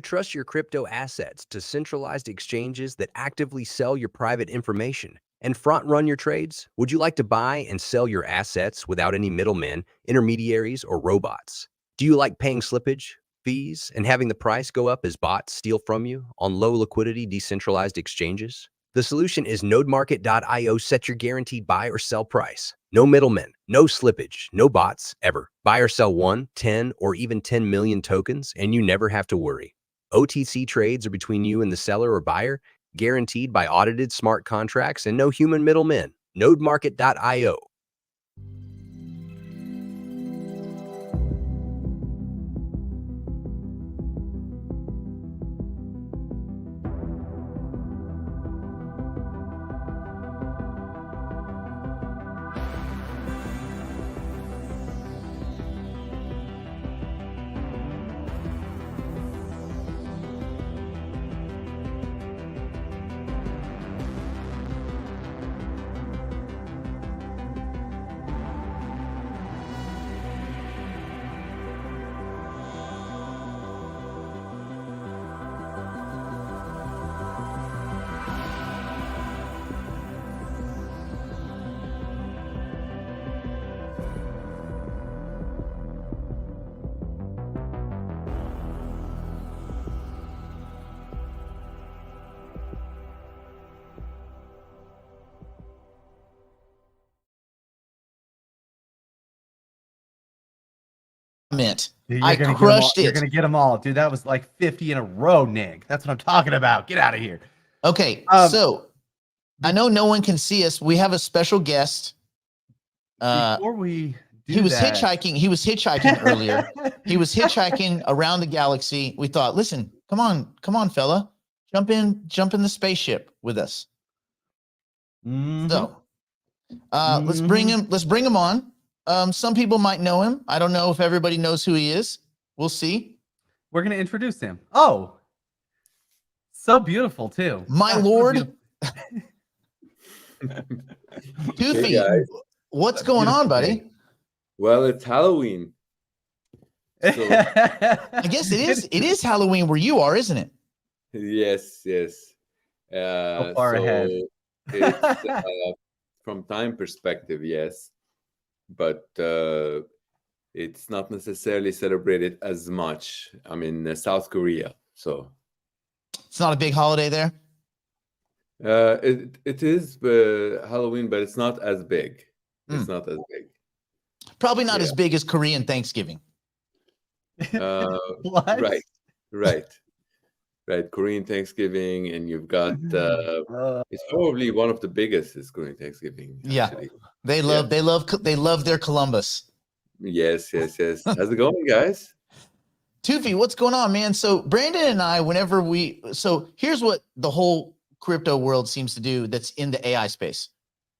trust your crypto assets to centralized exchanges that actively sell your private information and front run your trades? Would you like to buy and sell your assets without any middlemen, intermediaries, or robots? Do you like paying slippage, fees, and having the price go up as bots steal from you on low liquidity decentralized exchanges? The solution is nodemarket.io. Set your guaranteed buy or sell price. No middlemen, no slippage, no bots, ever. Buy or sell 1, 10, or even 10 million tokens, and you never have to worry. OTC trades are between you and the seller or buyer, guaranteed by audited smart contracts and no human middlemen. Nodemarket.io. Dude, I crushed You're it. gonna get them all, dude. That was like 50 in a row, Nick. That's what I'm talking about. Get out of here. Okay, so I know no one can see us. We have a special guest. Before we do he was that, hitchhiking. He was hitchhiking earlier. He was hitchhiking around the galaxy. We thought, listen, come on, fella, jump in the spaceship with us. So, let's bring him on. Some people might know him. I don't know if everybody knows who he is. We'll see. We're gonna introduce him. Oh, so beautiful too, my lord. Goofy, Hey what's going on, buddy? Well, it's Halloween. So. I guess it is Halloween where you are, isn't it? Yes. So far ahead. It's, from time perspective, yes, but it's not necessarily celebrated as much. I'm in South Korea, so it's not a big holiday there. It is Halloween, but it's not as big. It's not as big. Probably not as big as Korean Thanksgiving. Right. Korean Thanksgiving, and you've got it's probably one of the biggest is Korean Thanksgiving. Actually. They love their Columbus. Yes. How's it going, guys? Tufi, what's going on, man? So Brandon and I, so here's what the whole crypto world seems to do that's in the AI space.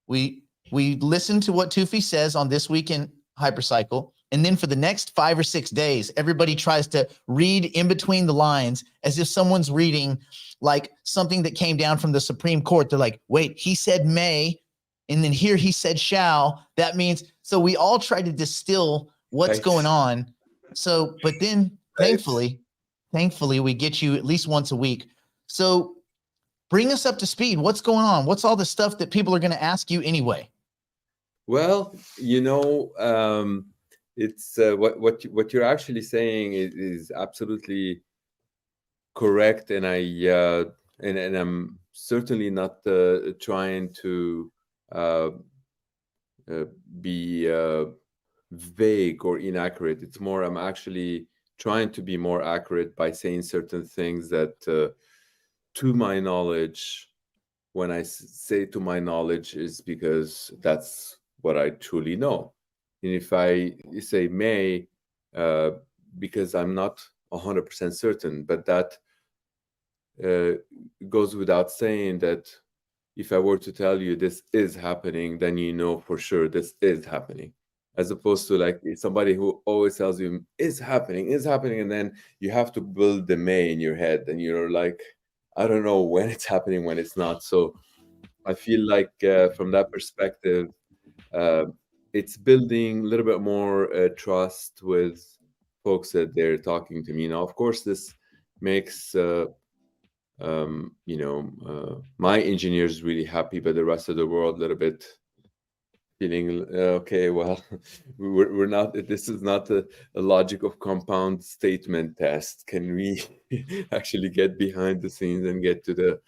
We listen to what Tufi says on This Week in Hypercycle, and then for the next 5 or 6 days, everybody tries to read in between the lines as if someone's reading like something that came down from the Supreme Court. They're like, wait, he said may, and then here he said shall. That means, so we all try to distill what's going on. So, but then thankfully, we get you at least once a week. So bring us up to speed. What's going on? What's all the stuff that people are going to ask you anyway? Well, it's what you're actually saying is absolutely correct, and I'm certainly not trying to be vague or inaccurate. It's more I'm actually trying to be more accurate by saying certain things that, to my knowledge, when I say to my knowledge, is because that's what I truly know. And if I say may, because I'm not 100% certain, but that goes without saying that if I were to tell you this is happening, then you know for sure this is happening, as opposed to like somebody who always tells you is happening, and then you have to build the may in your head, and you're like, I don't know when it's happening, when it's not. So I feel like from that perspective, it's building a little bit more trust with folks that they're talking to me. Now, of course, this makes my engineers really happy, but the rest of the world a little bit feeling okay. Well, we're not. This is not a logic of compound statement test. Can we actually get behind the scenes and get to the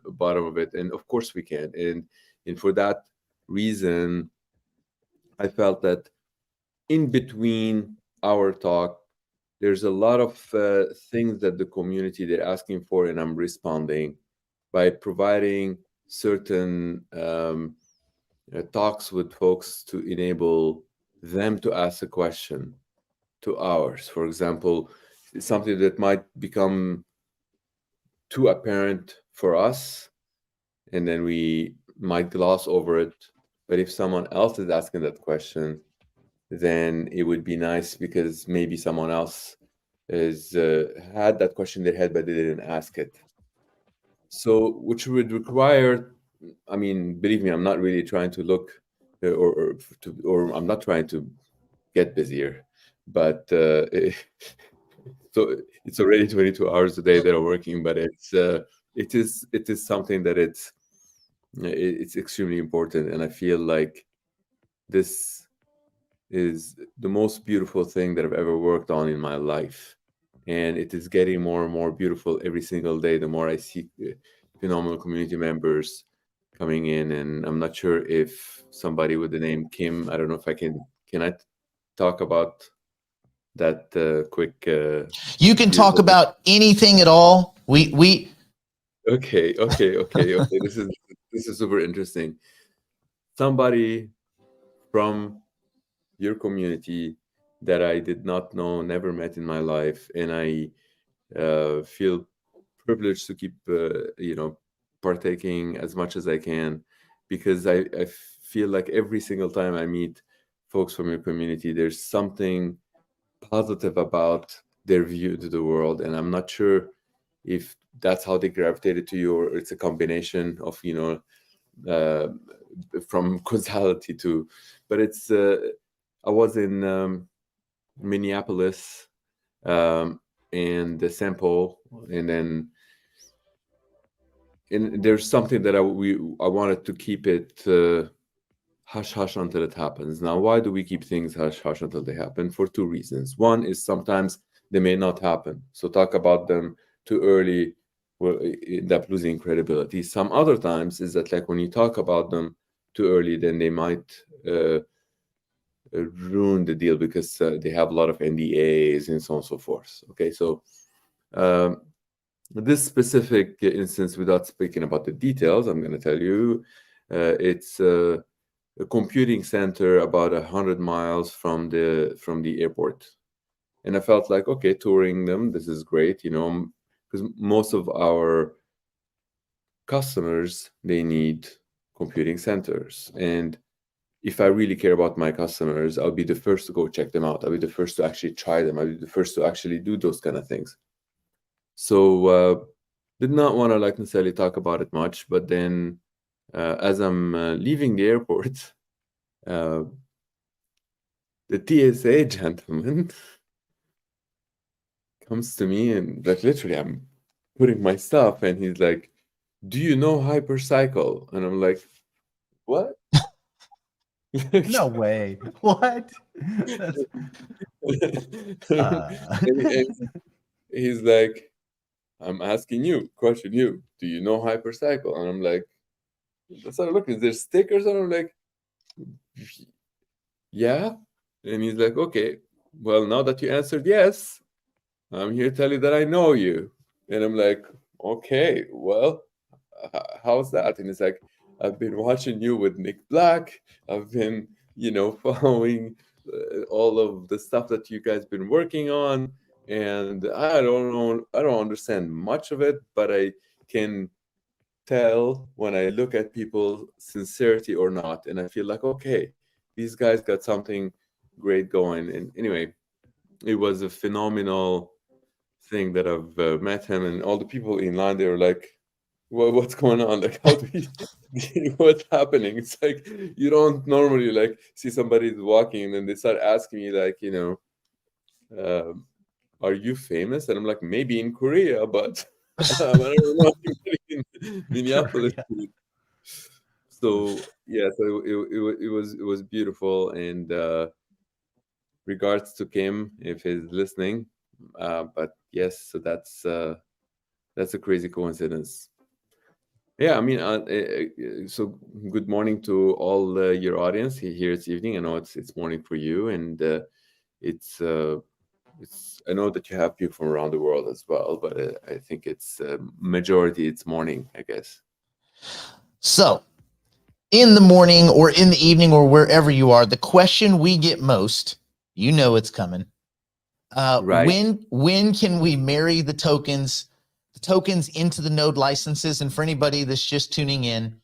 bottom of it? And of course we can. And for that reason, I felt that in between our talk, there's a lot of things that the community they're asking for, and I'm responding by providing certain talks with folks to enable them to ask a question to ours. For example, something that might become too apparent for us, and then we might gloss over it. But if someone else is asking that question, then it would be nice because maybe someone else is had that question in their head, but they didn't ask it. So, which would require, I mean, believe me, I'm not really trying to look or I'm not trying to get busier, but so it's already 22 hours a day that I'm working, but it is something that it's extremely important, and I feel like this is the most beautiful thing that I've ever worked on in my life, and it is getting more and more beautiful every single day. The more I see phenomenal community members coming in, and I'm not sure if somebody with the name Kim, I don't know if I can I talk about that quick You can talk beautiful about anything at all. We okay. This is super interesting. Somebody from your community that I did not know, never met in my life, and I feel privileged to keep partaking as much as I can, because I feel like every single time I meet folks from your community, there's something positive about their view to the world, and I'm not sure if that's how they gravitated to you, or it's a combination of uh, from causality to. But it's I was in Minneapolis and the sample, and then there's something that I wanted to keep it hush hush until it happens. Now, why do we keep things hush hush until they happen? For two reasons. One is sometimes they may not happen, so talk about them too early will end up losing credibility. Some other times is that, like, when you talk about them too early, then they might ruin the deal because they have a lot of NDAs and so on and so forth. Okay, so this specific instance, without speaking about the details, I'm going to tell you, it's a computing center about 100 miles from the airport, and I felt like, okay, touring them, this is great, because most of our customers, they need computing centers, and if I really care about my customers, I'll be the first to go check them out. I'll be the first to actually try them. I'll be the first to actually do those kind of things. So did not want to necessarily talk about it much, but then as I'm leaving the airport, the TSA gentleman comes to me, and literally I'm putting my stuff, and he's like, "Do you know Hypercycle?" And I'm like, "What?" No way. What? That's, And he's like, "I'm asking you, question you, do you know Hypercycle?" And I'm like, let's have a look. Is there stickers? And I'm like, yeah. And he's like, okay, well, now that you answered yes, I'm here to tell you that I know you. And I'm like, okay, well, how's that? And it's like, I've been watching you with Nick Black. I've been, following all of the stuff that you guys been working on. And I don't understand much of it, but I can tell when I look at people sincerity or not. And I feel like, okay, these guys got something great going. And anyway, it was a phenomenal thing that I've met him, and all the people in line, they were like, what's going on? Like, how do we, what's happening? It's like, you don't normally see somebody walking and then they start asking me are you famous? And I'm like, maybe in Korea, but I don't know in Minneapolis. Korea. So yeah, so it was beautiful, and regards to Kim if he's listening. But yes, so that's a crazy coincidence. Yeah, I mean, so good morning to all your audience here. It's evening. I know it's morning for you, and it's I know that you have people from around the world as well, but I think it's majority. It's morning, I guess. So, in the morning or in the evening or wherever you are, the question we get most, you know it's coming. Right. When can we marry the tokens into the node licenses? And for anybody that's just tuning in,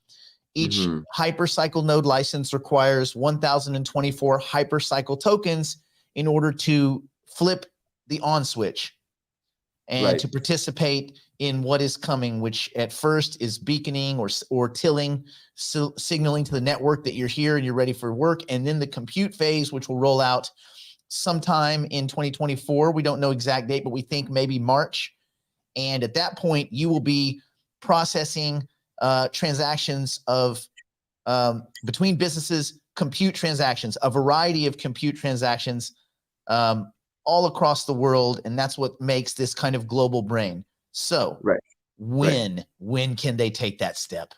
each Mhm. Hypercycle node license requires 1,024 Hypercycle tokens in order to flip the on switch and Right. to participate in what is coming, which at first is beaconing or tilling, signaling to the network that you're here and you're ready for work. And then the compute phase, which will roll out sometime in 2024. We don't know exact date, but we think maybe March. And at that point, you will be processing transactions of between businesses, compute transactions, a variety of compute transactions all across the world. And that's what makes this kind of global brain. So Right. when can they take that step?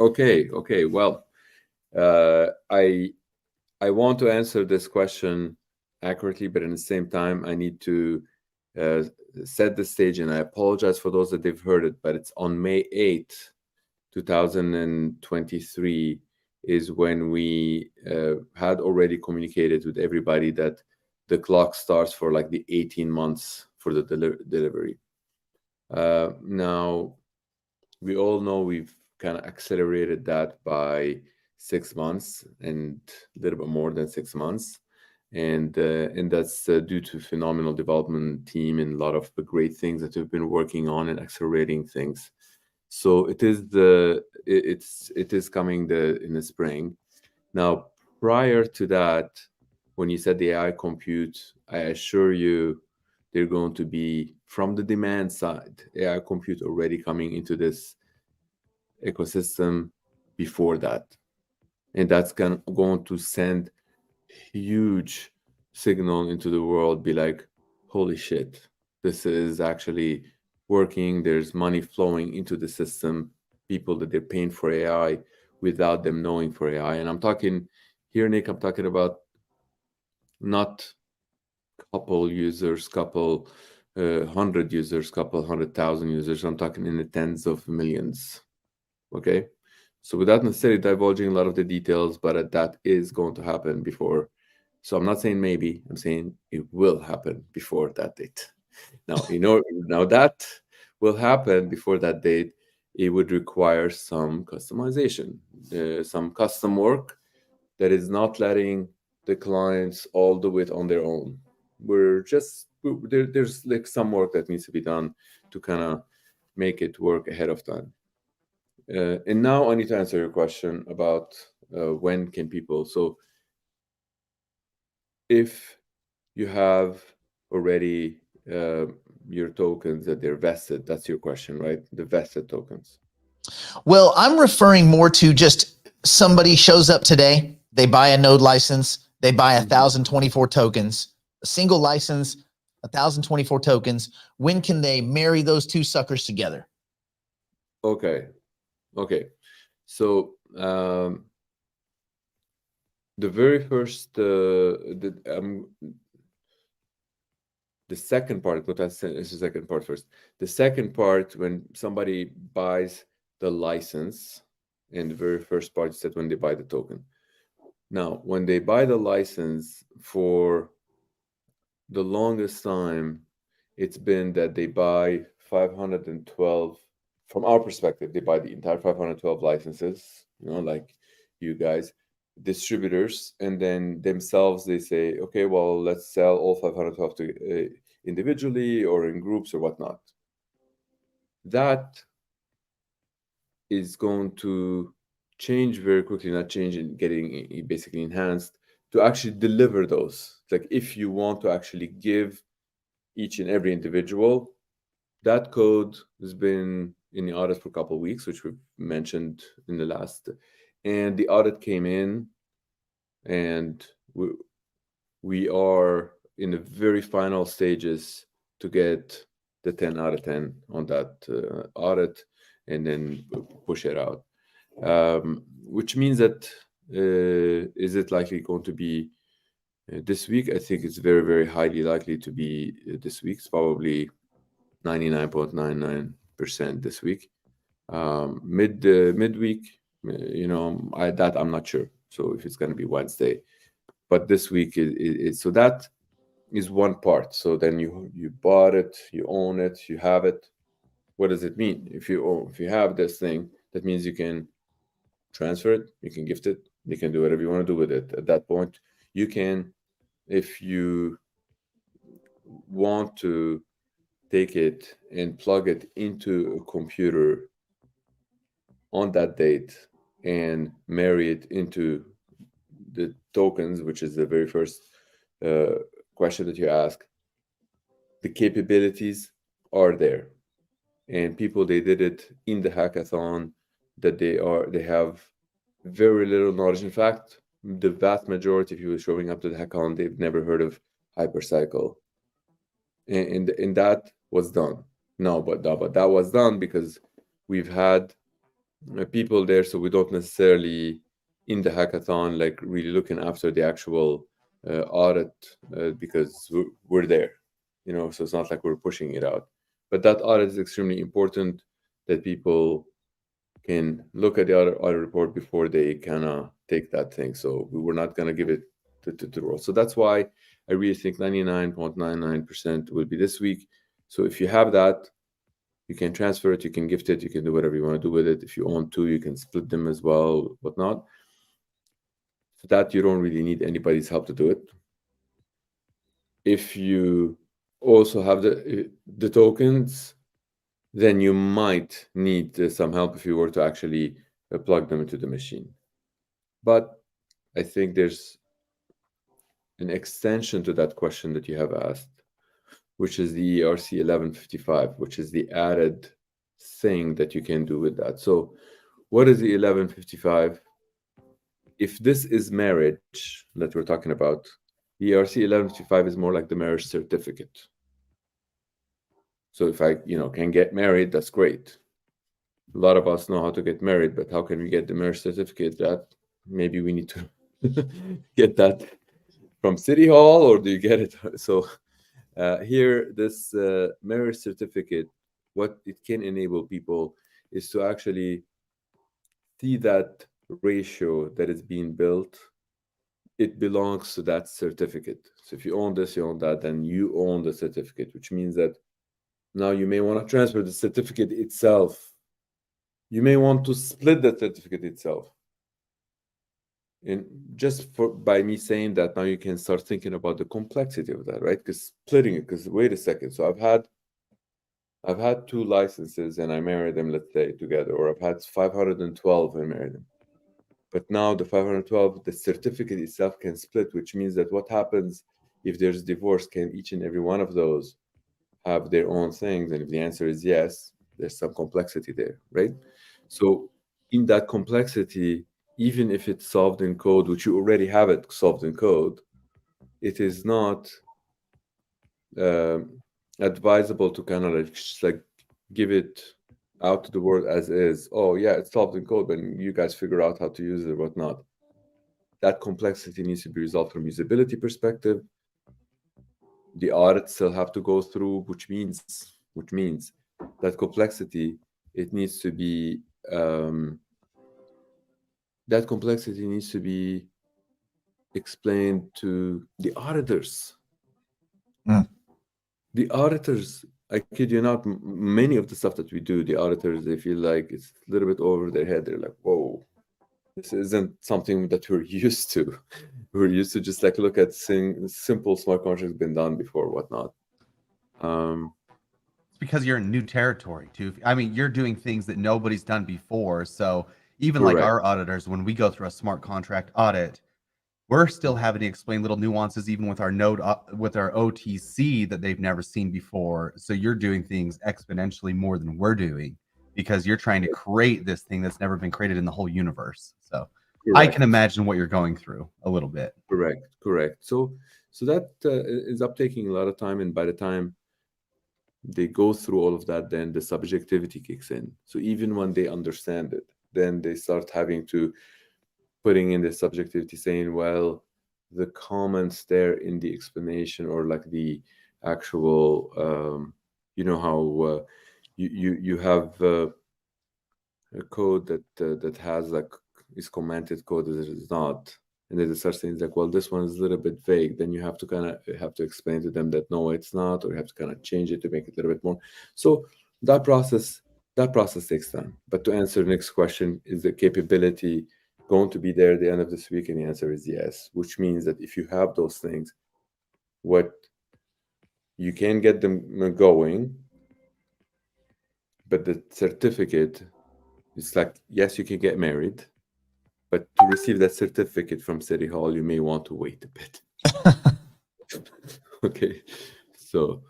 Okay. Well, I want to answer this question accurately, but at the same time, I need to uh, set the stage, and I apologize for those that they've heard it, but it's on May 8th, 2023 is when we had already communicated with everybody that the clock starts for like the 18 months for the delivery. Now, we all know we've kind of accelerated that by 6 months and a little bit more than 6 months. And that's due to phenomenal development team and a lot of the great things that we've been working on and accelerating things. So it is coming in the spring. Now, prior to that, when you said the AI compute, I assure you they're going to be from the demand side, AI compute already coming into this ecosystem before that. And that's going to send huge signal into the world, be like, holy shit, this is actually working. There's money flowing into the system, people that they're paying for AI without them knowing for AI. And I'm talking here, Nick, I'm talking about not couple users, couple 100 users, couple 100,000 users. I'm talking in the tens of millions. Okay. So without necessarily divulging a lot of the details, but that is going to happen before. So I'm not saying maybe, I'm saying it will happen before that date. Now, now that will happen before that date, it would require some customization, some custom work that is not letting the clients all do it on their own. There's like some work that needs to be done to kind of make it work ahead of time. And now I need to answer your question about when can people. So if you have already your tokens that they're vested, that's your question, right? The vested tokens. Well, I'm referring more to just somebody shows up today, they buy a node license, they buy 1,024 tokens, a single license, 1,024 tokens. When can they marry those two suckers together? Okay. So the very first, the second part, but that's the second part first. The second part, when somebody buys the license, and the very first part said when they buy the token. Now, when they buy the license, for the longest time, it's been that they buy 512. From our perspective, they buy the entire 512 licenses, like you guys, distributors, and then themselves, they say, okay, well, let's sell all 512 to individually or in groups or whatnot. That is going to change very quickly, not changing, getting basically enhanced to actually deliver those. Like if you want to actually give each and every individual. That code has been in the audit for a couple of weeks, which we've mentioned in the last, and the audit came in, and we are in the very final stages to get the 10 out of 10 on that audit, and then push it out. Which means that is it likely going to be this week? I think it's very, very highly likely to be this week. It's probably 99.99% this week. Midweek, I'm not sure. So if it's going to be Wednesday, but this week is so that is one part. So then you bought it, you own it, you have it. What does it mean? If you have this thing, that means you can transfer it, you can gift it, you can do whatever you want to do with it. At that point, you can, if you want to take it and plug it into a computer on that date and marry it into the tokens, which is the very first question that you ask, the capabilities are there. And people, they did it in the hackathon, that they have very little knowledge. In fact, the vast majority of people showing up to the hackathon, they've never heard of Hypercycle. And that was done. But that was done because we've had people there, so we don't necessarily in the hackathon like really looking after the actual audit because we're there, so it's not like we're pushing it out. But that audit is extremely important, that people can look at the audit report before they kind of take that thing. So we were not going to give it to the world. So that's why I really think 99.99% will be this week. So if you have that, you can transfer it, you can gift it, you can do whatever you want to do with it. If you own two, you can split them as well, whatnot. So that you don't really need anybody's help to do it. If you also have the tokens, then you might need some help if you were to actually plug them into the machine. But I think there's an extension to that question that you have asked, which is the ERC 1155, which is the added thing that you can do with that. So what is the 1155? If this is marriage that we're talking about, the ERC 1155 is more like the marriage certificate. So if I, can get married, that's great. A lot of us know how to get married, but how can we get the marriage certificate? That maybe we need to get that from City Hall, or do you get it? So here, this marriage certificate, what it can enable people is to actually see that ratio that is being built. It belongs to that certificate. So if you own this, you own that, then you own the certificate, which means that now you may want to transfer the certificate itself. You may want to split the certificate itself. And just by me saying that, now you can start thinking about the complexity of that, right? Because splitting it, because wait a second. So I've had 2 licenses and I married them, let's say, together, or I've had 512 and married them. But now the 512, the certificate itself can split, which means that what happens if there's divorce? Can each and every one of those have their own things? And if the answer is yes, there's some complexity there, right? So in that complexity, even if it's solved in code, which you already have it solved in code, it is not advisable to kind of like give it out to the world as is. Oh yeah, it's solved in code, but you guys figure out how to use it or whatnot. That complexity needs to be resolved from usability perspective. The audits still have to go through, which means that complexity, it needs to be that complexity needs to be explained to the auditors. The auditors, I kid you not, many of the stuff that we do, the auditors, they feel like it's a little bit over their head. They're like, whoa, this isn't something that we're used to. We're used to just like look at simple smart contracts been done before, whatnot. It's because you're in new territory too. I mean, you're doing things that nobody's done before. So even like Correct. our auditors, when we go through a smart contract audit, we're still having to explain little nuances even with our node with our OTC that they've never seen before. So you're doing things exponentially more than we're doing because you're trying to create this thing that's never been created in the whole universe. So I can Correct. imagine what you're going through a little bit. Correct. So that ends up taking a lot of time, and by the time they go through all of that, then the subjectivity kicks in. So even when they understand it, then they start having to putting in the subjectivity, saying, well, the comments there in the explanation, or like the actual, you know how you have a code that has like is commented code that is not, and then they start saying like, well, this one is a little bit vague. Then you have to explain to them that no, it's not, or you have to kind of change it to make it a little bit more. So that process takes time. But to answer the next question, is the capability going to be there at the end of this week? And the answer is yes, which means that if you have those things, what you can get them going, but the certificate is like, yes, you can get married, but to receive that certificate from City Hall, you may want to wait a bit. Okay, so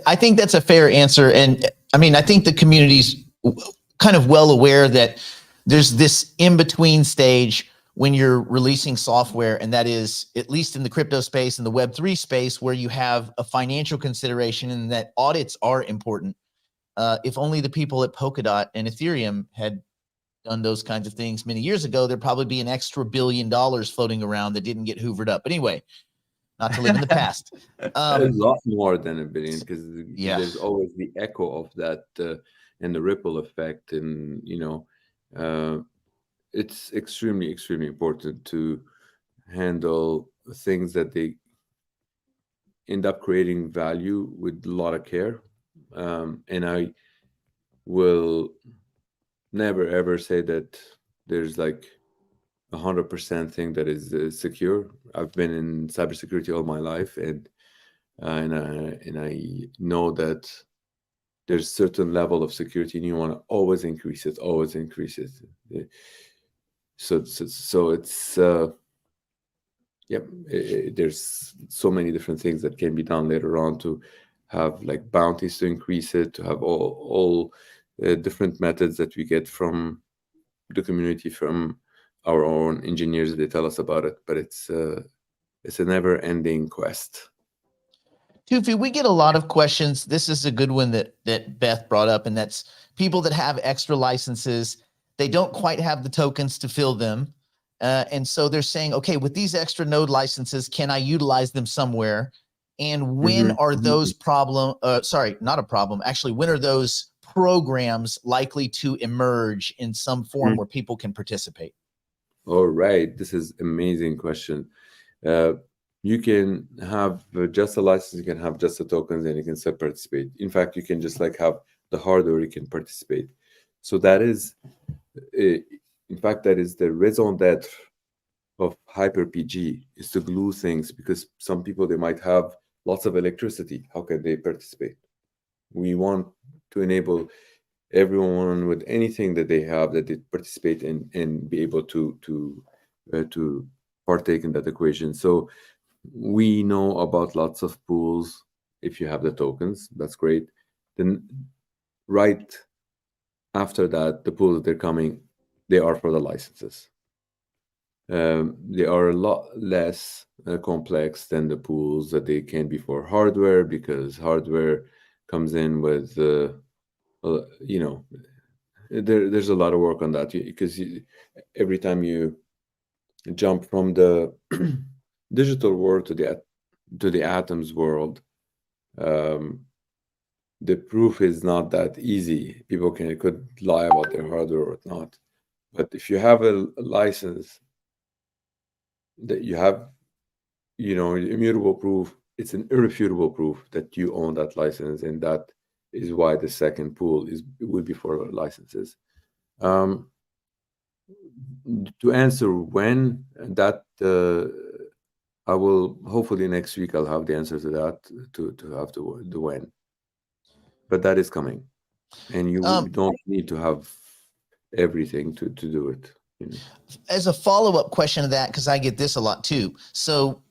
I think that's a fair answer. And I mean, I think the community's kind of well aware that there's this in-between stage when you're releasing software, and that is, at least in the crypto space and the Web3 space, where you have a financial consideration and that audits are important. If only the people at Polkadot and Ethereum had done those kinds of things many years ago, there'd probably be an extra $1 billion floating around that didn't get hoovered up. But anyway, not to live in the past. a lot more than $1 billion, because Yeah. there's always the echo of that and the ripple effect, and it's extremely important to handle things that they end up creating value with a lot of care. And I will never ever say that there's like 100% thing that is secure. I've been in cybersecurity all my life, and I know that there's certain level of security, and you want to always increase it. So it's there's so many different things that can be done later on to have like bounties to increase it, to have all different methods that we get from the community, from our own engineers. They tell us about it, but it's a never-ending quest. Tufi, we get a lot of questions. This is a good one that Beth brought up, and that's people that have extra licenses. They don't quite have the tokens to fill them. And so they're saying, okay, with these extra node licenses, can I utilize them somewhere? And when are those not a problem, actually, when are those programs likely to emerge in some form where people can participate? All right, this is amazing question. You can have just a license, you can have just the tokens, and you can still participate. In fact, you can just like have the hardware, you can participate. So that is, in fact, that is the raison d'etre of HyperPG, is to glue things, because some people, they might have lots of electricity. How can they participate? We want to enable everyone with anything that they have, that they participate in and be able to partake in that equation. So we know about lots of pools. If you have the tokens, that's great. Then right after that, the pools that they're coming, they are for the licenses. They are a lot less complex than the pools that they can be for hardware, because hardware comes in with there's a lot of work on that, because every time you jump from the digital world to the atoms world, the proof is not that easy. People could lie about their hardware or not, but if you have a license that you have, immutable proof, it's an irrefutable proof that you own that license, and that is why the second pool would be for licenses. To answer when that, I will hopefully next week I'll have the answer to that, to have the when, but that is coming, and you don't need to have everything to do it. As a follow-up question to that, because I get this a lot too. So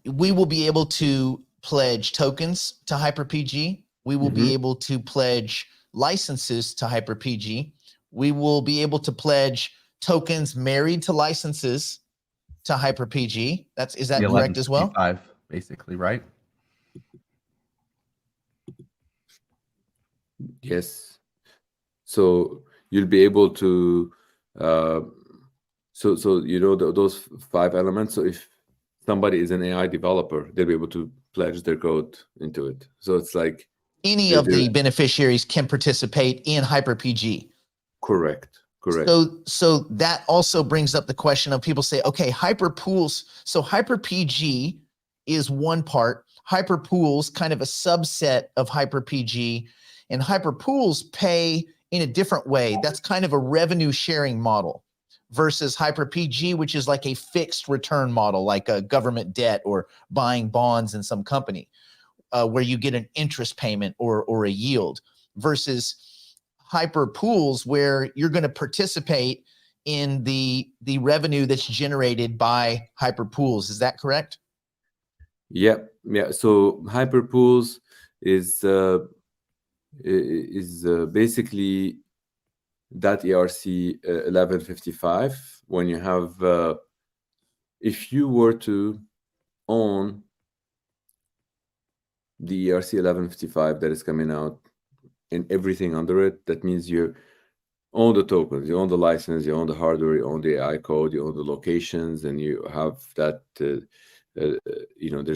we will be able to pledge tokens to HyperPG. We will be able to pledge licenses to HyperPG. We will be able to pledge tokens married to licenses to HyperPG. Is that correct as well? 1155, basically, right? Yes. So you'll be able to, so you know those 5 elements. So if somebody is an AI developer, they'll be able to pledge their code into it. So it's like any of the beneficiaries can participate in HyperPG. Correct. So that also brings up the question of people say, okay, hyperpools. So HyperPG is one part. Hyperpools kind of a subset of HyperPG, and hyperpools pay in a different way. That's kind of a revenue sharing model versus HyperPG, which is like a fixed return model, like a government debt or buying bonds in some company, where you get an interest payment or a yield, versus hyperpools where you're going to participate in the revenue that's generated by hyperpools. Is that correct? Yeah. So hyperpools is basically that ERC 1155. When you have, if you were to own the ERC 1155 that is coming out and everything under it, that means you own the tokens, you own the license, you own the hardware, you own the AI code, you own the locations, and you have that, there's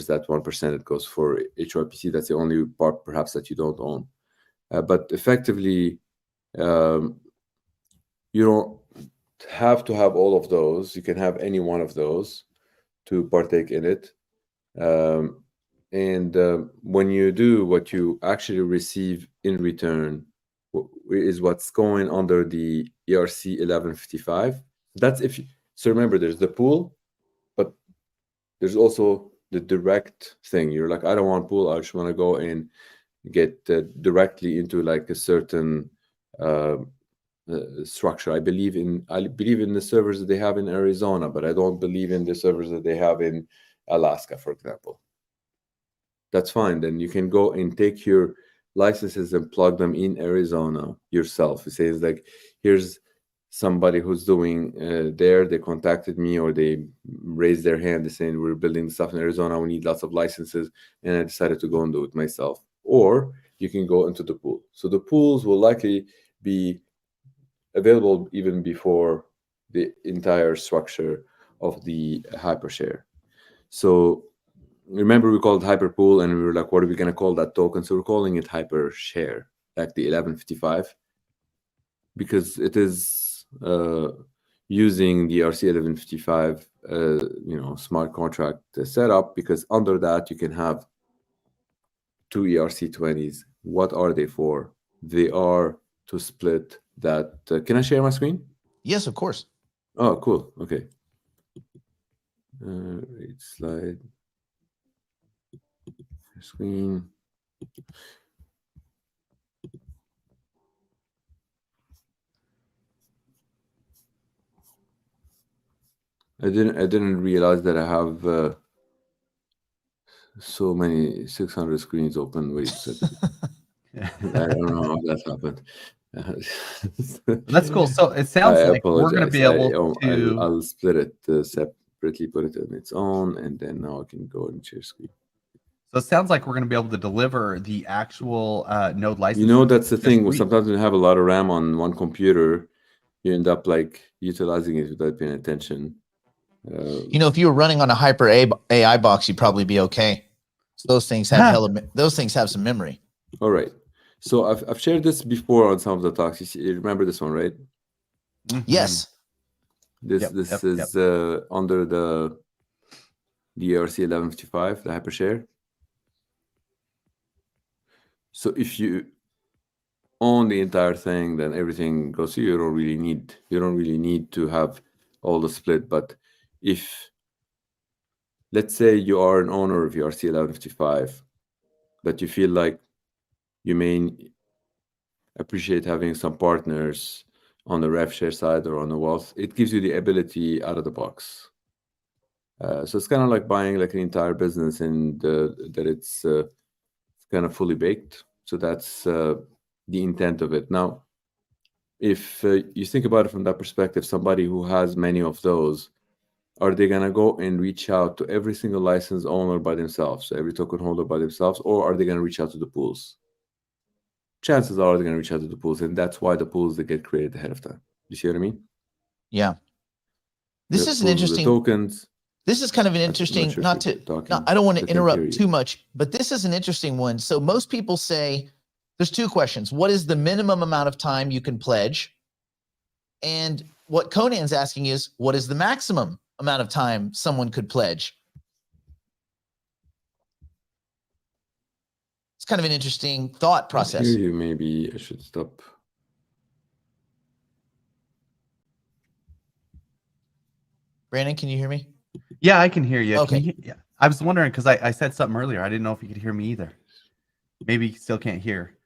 that 1% that goes for HYPC. That's the only part perhaps that you don't own. But effectively, you don't have to have all of those. You can have any one of those to partake in it. And when you do, what you actually receive in return is what's going under the ERC 1155. That's so remember, there's the pool, but there's also the direct thing. You're like, I don't want pool. I just want to go and get directly into like a certain structure. I believe in the servers that they have in Arizona, but I don't believe in the servers that they have in Alaska, for example. That's fine. Then you can go and take your licenses and plug them in Arizona yourself. It says like, here's somebody who's doing there. They contacted me, or they raised their hand. They're saying, we're building stuff in Arizona. We need lots of licenses. And I decided to go and do it myself. Or you can go into the pool. So the pools will likely be available even before the entire structure of the hypershare. So remember, we called hyperpool, and we were like, what are we going to call that token? So we're calling it hypershare, like the 1155, because it is using the ERC 1155 smart contract setup, because under that you can have 2 ERC20s. What are they for? They are to split that. Can I share my screen? Yes, of course. Oh, cool. Okay. Wait, slide. Screen. I didn't realize that I have so many 600 screens open. Wait a second. I don't know how that happened. That's cool. So it sounds I like we're going to be able to. I'll split it separately, put it on its own, and then now I can go and share screen. So it sounds like we're going to be able to deliver the actual node license. You know, that's the thing. Sometimes when you have a lot of RAM on one computer, you end up like utilizing it without paying attention. If you were running on a Hyper AI box, you'd probably be okay. So those things have some memory. All right. So I've shared this before on some of the talks. You remember this one, right? Mm-hmm. Yes. This is under the ERC 1155, the hypershare. So if you own the entire thing, then everything goes to you. You don't really need to have all the split. But if, let's say you are an owner of ERC 1155, but you feel like you may appreciate having some partners on the rev share side or on the wealth, it gives you the ability out of the box. So it's kind of like buying like an entire business, and that it's kind of fully baked. So that's the intent of it. Now, if you think about it from that perspective, somebody who has many of those, are they going to go and reach out to every single license owner by themselves, every token holder by themselves, or are they going to reach out to the pools? Chances are they're going to reach out to the pools, and that's why the pools, they get created ahead of time. You see what I mean? Yeah. This The is an pools with interesting the tokens. This is kind of an I'm not interesting, sure if not you're to, talking, not, I don't want I to can interrupt hear you. too much, but this is an interesting one. So most people say there's two questions. What is the minimum amount of time you can pledge? And what Conan's asking is, what is the maximum amount of time someone could pledge? It's kind of an interesting thought I process. hear you. Maybe I should stop. Brandon, can you hear me? Yeah, I can hear you. Okay. Yeah. I was wondering because I said something earlier. I didn't know if you could hear me either. Maybe you still can't hear.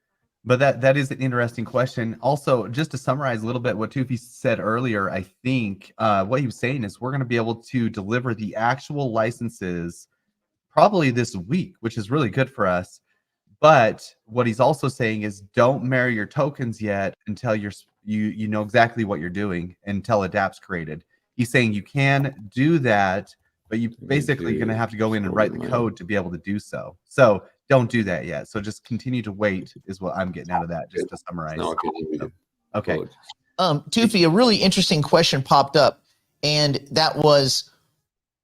But that is an interesting question. Also, just to summarize a little bit what Tufi said earlier, I think what he was saying is we're going to be able to deliver the actual licenses probably this week, which is really good for us. But what he's also saying is don't marry your tokens yet until you know exactly what you're doing, until a dApp's created. He's saying you can do that, but you basically going to have to go in and write the code to be able to do so. So don't do that yet. So just continue to wait is what I'm getting out of that, just to summarize. Now I can hear you. Okay. Apologies. Tufi, a really interesting question popped up, and that was,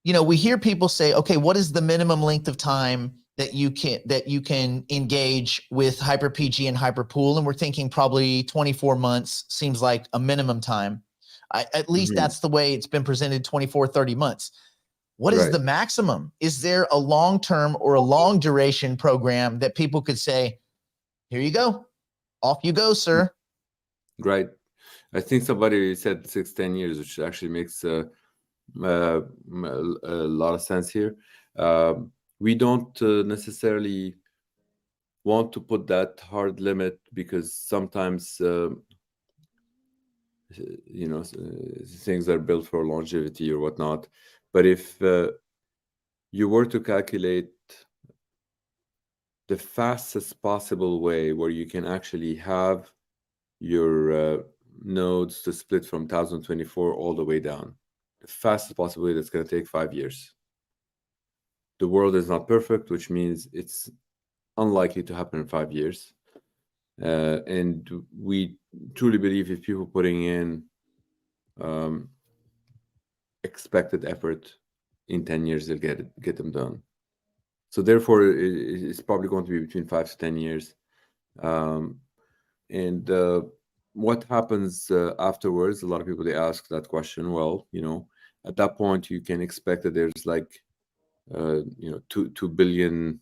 we hear people say, okay, what is the minimum length of time that you can engage with HyperPG and HyperPool? And we're thinking probably 24 months seems like a minimum time. At least that's the way it's been presented, 24, 30 months. What is the maximum? Is there a long-term or a long duration program that people could say, here you go, off you go, sir? Right. I think somebody said 6-10 years, which actually makes a lot of sense here. We don't necessarily want to put that hard limit because sometimes things are built for longevity or whatnot. But if you were to calculate the fastest possible way where you can actually have your nodes to split from 1024 all the way down, the fastest possible way, that's going to take 5 years. The world is not perfect, which means it's unlikely to happen in 5 years. And we truly believe if people putting in expected effort, in 10 years they'll get them done. So therefore, it's probably going to be between 5 to 10 years. And what happens afterwards? A lot of people, they ask that question. Well, at that point, you can expect that there's like 2 billion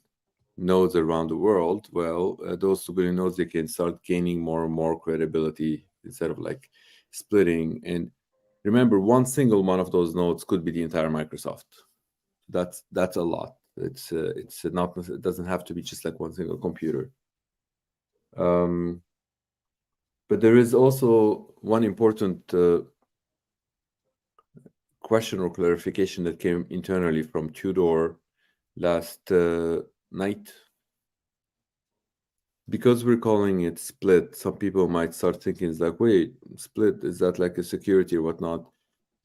nodes around the world. Well, those 2 billion nodes, they can start gaining more and more credibility instead of like splitting. And remember, one single one of those nodes could be the entire Microsoft. That's a lot. It's not. It doesn't have to be just like one single computer. But there is also one important question or clarification that came internally from Tudor last night. Because we're calling it split, some people might start thinking, it's like, wait, split, is that like a security or whatnot?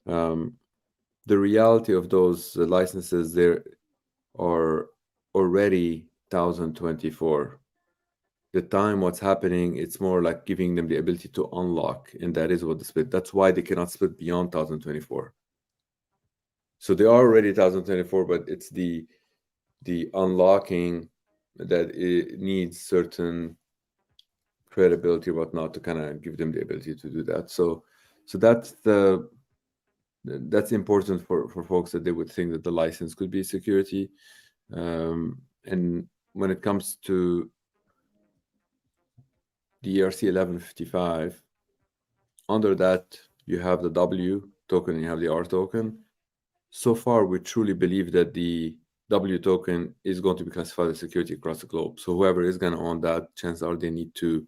The reality of those licenses, there are already 1024. The time what's happening, it's more like giving them the ability to unlock, and that is what the split. That's why they cannot split beyond 1024. So they are already 1024, but it's the unlocking that it needs certain credibility or whatnot to kind of give them the ability to do that. So that's important for folks, that they would think that the license could be security. And when it comes to the ERC 1155, under that you have the W token and you have the R token. So far, we truly believe that the W token is going to be classified as security across the globe. So whoever is going to own that, chances are they need to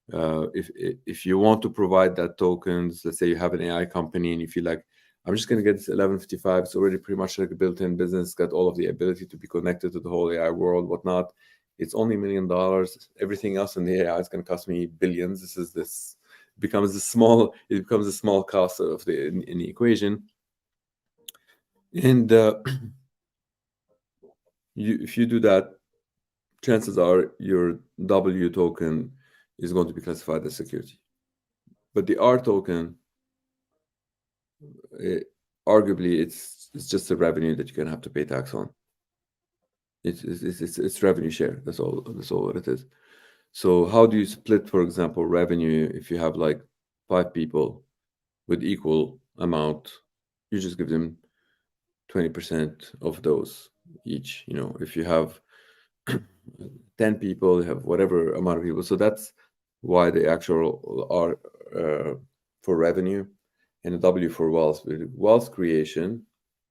If you want to provide that tokens, let's say you have an AI company and you feel like, I'm just going to get this 1155. It's already pretty much like a built-in business, got all of the ability to be connected to the whole AI world, whatnot. It's only $1 million. Everything else in the AI is going to cost me billions. It becomes a small cost of in the equation. And if you do that, chances are your W token is going to be classified as security. But the R token, arguably, it's just a revenue that you're going to have to pay tax on. It's revenue share. That's all what it is. So how do you split, for example, revenue if you have like 5 people with equal amount? You just give them 20% of those each. You know, if you have 10 people, you have whatever amount of people. So that's why the actual R for revenue and the W for wealth. Wealth creation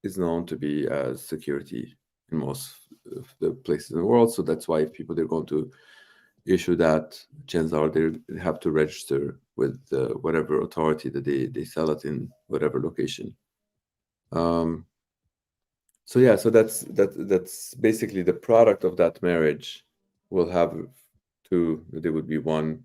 is known to be as security in most of the places in the world. So that's why if people they're going to issue that, chances are they have to register with whatever authority that they sell it in whatever location. So yeah, so that's basically the product of that marriage. Will have two. There would be one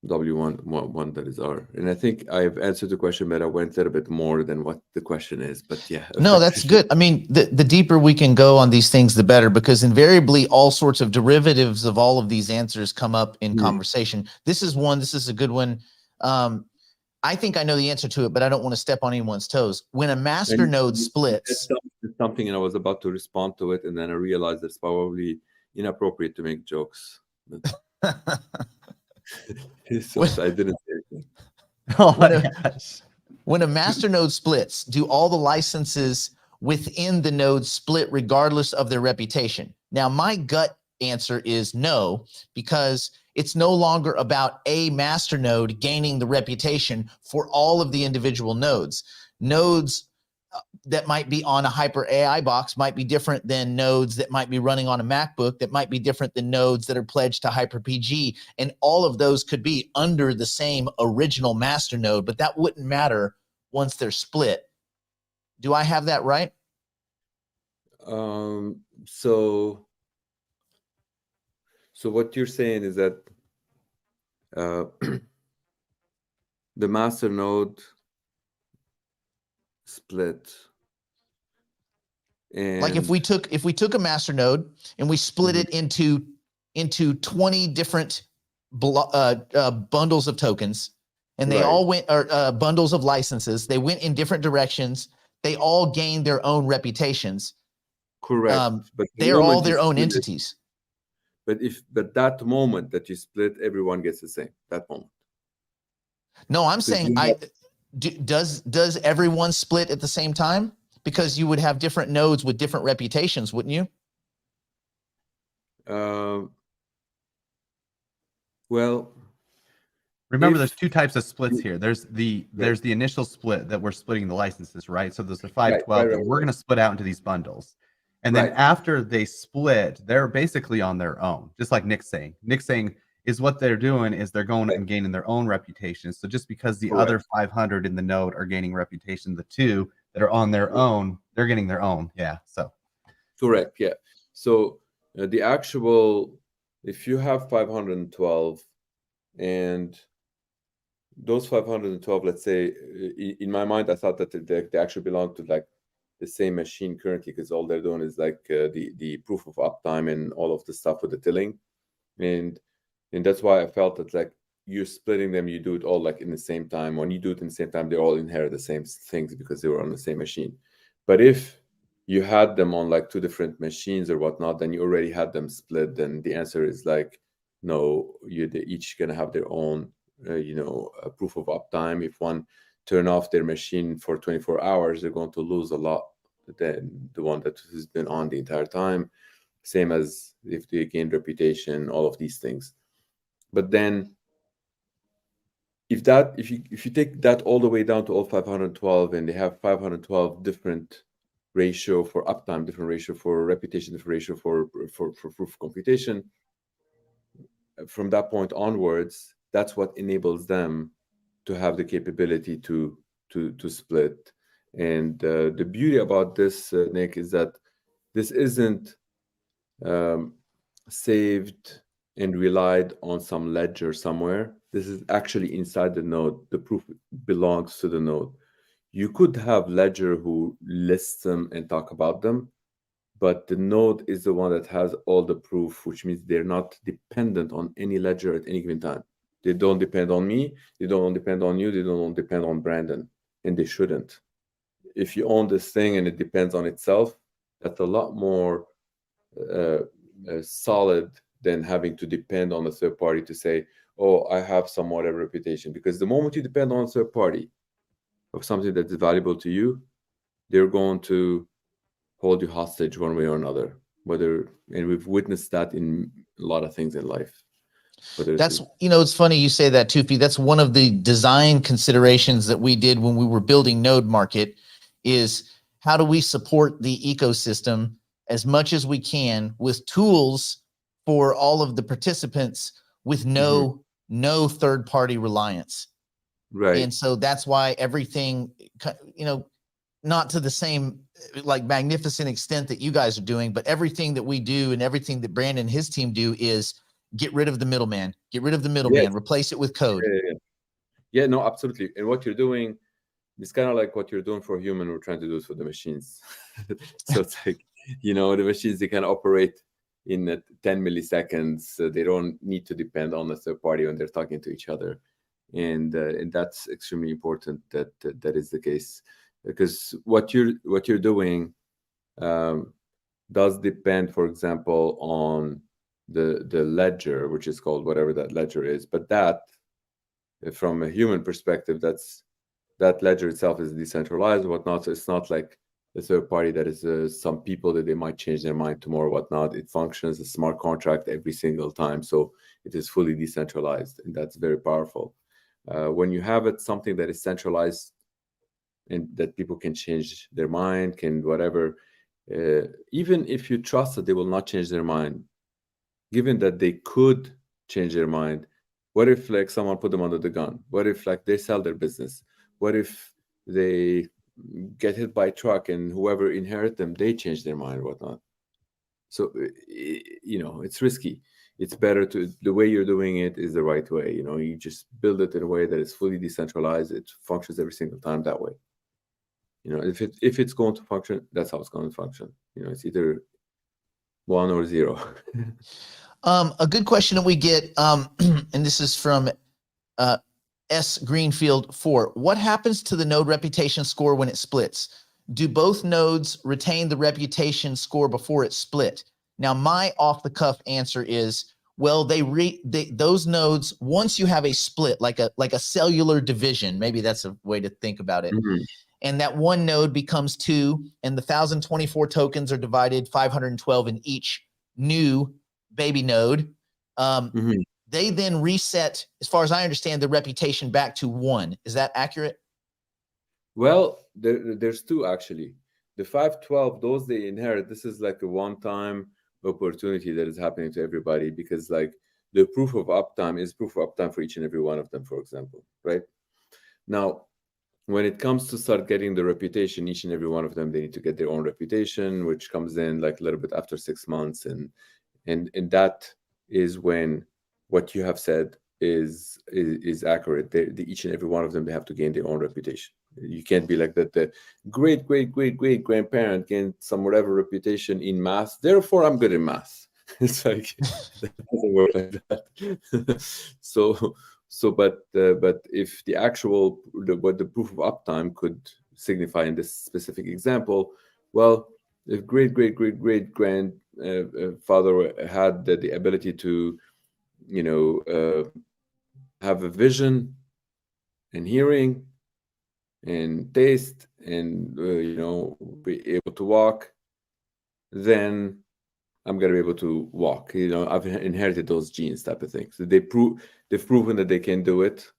W1 that is R. And I think I've answered the question, but I went a little bit more than what the question is. But yeah. No, that's good. I mean, the deeper we can go on these things, the better, because invariably all sorts of derivatives of all of these answers come up in conversation. This is a good one. I think I know the answer to it, but I don't want to step on anyone's toes. When a master node splits. It's something, and I was about to respond to it, and then I realized it's probably inappropriate to make jokes. So I didn't say anything. Oh, when a master node splits, do all the licenses within the node split regardless of their reputation? Now, my gut answer is no, because it's no longer about a master node gaining the reputation for all of the individual nodes. Nodes that might be on a Hyper AI box might be different than nodes that might be running on a MacBook, that might be different than nodes that are pledged to Hyper-PG. And all of those could be under the same original master node, but that wouldn't matter once they're split. Do I have that right? So what you're saying is that the master node split. And like if we took a master node and we split it into 20 different bundles of tokens, and they all went, or bundles of licenses, they went in different directions, they all gained their own reputations. Correct. But they're all their own entities. But that moment that you split, everyone gets the same, that moment. No, I'm saying does everyone split at the same time? Because you would have different nodes with different reputations, wouldn't you? Well, remember there's two types of splits here. There's the initial split that we're splitting the licenses, right? So there's the 512 that we're going to split out into these bundles. And then after they split, they're basically on their own, just like Nick's saying. Nick's saying is what they're doing is they're going and gaining their own reputation. So just because the other 500 in the node are gaining reputation, the two that are on their own, they're getting their own. Yeah. So correct. Yeah. So the actual, if you have 512 and those 512, let's say, in my mind, I thought that they actually belong to like the same machine currently, because all they're doing is like the proof of uptime and all of the stuff with the tilling. And that's why I felt that like you're splitting them, you do it all like in the same time. When you do it in the same time, they all inherit the same things because they were on the same machine. But if you had them on like two different machines or whatnot, then you already had them split. Then the answer is like, no, they're each gonna have their own, proof of uptime. If one turn off their machine for 24 hours, they're going to lose a lot than the one that has been on the entire time. Same as if they gain reputation, all of these things. But then if you take that all the way down to all 512, and they have 512 different ratio for uptime, different ratio for reputation, different ratio for proof computation, from that point onwards, that's what enables them to have the capability to split. And the beauty about this, Nick, is that this isn't saved and relied on some ledger somewhere. This is actually inside the node. The proof belongs to the node. You could have ledger who lists them and talk about them, but the node is the one that has all the proof, which means they're not dependent on any ledger at any given time. They don't depend on me. They don't depend on you. They don't depend on Brandon, and they shouldn't. If you own this thing and it depends on itself, that's a lot more solid than having to depend on a third party to say, oh, I have some whatever reputation. Because the moment you depend on a third party of something that is valuable to you, they're going to hold you hostage one way or another. And we've witnessed that in a lot of things in life. That's, it's funny you say that, Tufi. That's one of the design considerations that we did when we were building Node Market, is how do we support the ecosystem as much as we can with tools for all of the participants with no third-party reliance. Right. And so that's why everything, not to the same like magnificent extent that you guys are doing, but everything that we do and everything that Brandon and his team do is get rid of the middleman, replace it with code. Yeah, no, absolutely. And what you're doing is kind of like what you're doing for a human, we're trying to do it for the machines. So it's like, the machines, they can operate in 10 milliseconds. So they don't need to depend on a third party when they're talking to each other. And that's extremely important that is the case, because what you're doing does depend, for example, on the ledger, which is called whatever that ledger is. But that, from a human perspective, that ledger itself is decentralized, whatnot. So it's not like a third party that is some people that they might change their mind tomorrow, whatnot. It functions as a smart contract every single time, so it is fully decentralized, and that's very powerful. When you have something that is centralized and that people can change their mind, can whatever, even if you trust that they will not change their mind, given that they could change their mind, what if like someone put them under the gun? What if like they sell their business? What if they get hit by a truck and whoever inherit them, they change their mind or whatnot? So, it's risky. It's better the way you're doing it is the right way. You just build it in a way that is fully decentralized. It functions every single time that way. If it's going to function, that's how it's going to function. It's either 1 or 0. A good question that we get, and this is from S Greenfield 4. What happens to the node reputation score when it splits? Do both nodes retain the reputation score before it's split? Now, my off-the-cuff answer is, well, those nodes, once you have a split, like a cellular division, maybe that's a way to think about it, and that one node becomes 2, and the 1,024 tokens are divided 512 in each new baby node. They then reset, as far as I understand, the reputation back to 1. Is that accurate? Well, there's 2 actually. The 512, those they inherit. This is like a one-time opportunity that is happening to everybody, because like the proof of uptime is proof of uptime for each and every one of them, for example, right? Now, when it comes to start getting the reputation, each and every one of them, they need to get their own reputation, which comes in like a little bit after 6 months, and that is when what you have said is accurate. Each and every one of them, they have to gain their own reputation. You can't be like that. The great grandparent gained some whatever reputation in math, therefore I'm good in math. It's like that doesn't work like that. But if the actual what the proof of uptime could signify in this specific example, well, if great grandfather had the ability to have a vision and hearing and taste and be able to walk, then I'm gonna be able to walk. I've inherited those genes, type of thing. So they've proven that they can do it.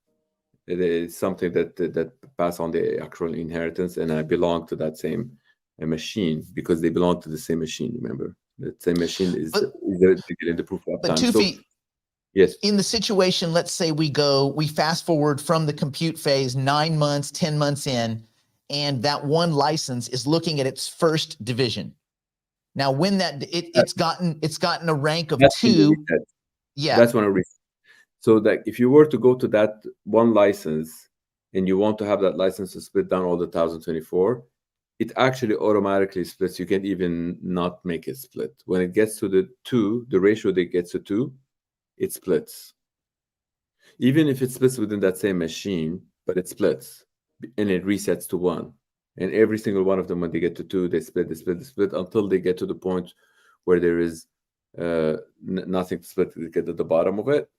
It is something that pass on the actual inheritance, and I belong to that same machine because they belong to the same machine. Remember, that same machine is the proof of uptime. But Tufi, Yes. In the situation, let's say we fast forward from the compute phase 9 months, 10 months in, and that one license is looking at its first division. Now, when it's gotten a rank of That's when you 2, reset. yeah. That's when it resets. So that if you were to go to that one license and you want to have that license to split down all the 1024, it actually automatically splits. You can't even not make it split. When it gets to the 2, the ratio that gets to 2, it splits. Even if it splits within that same machine, but it splits and it resets to 1. And every single one of them, when they get to 2, they split until they get to the point where there is nothing to split. They get to the bottom of it.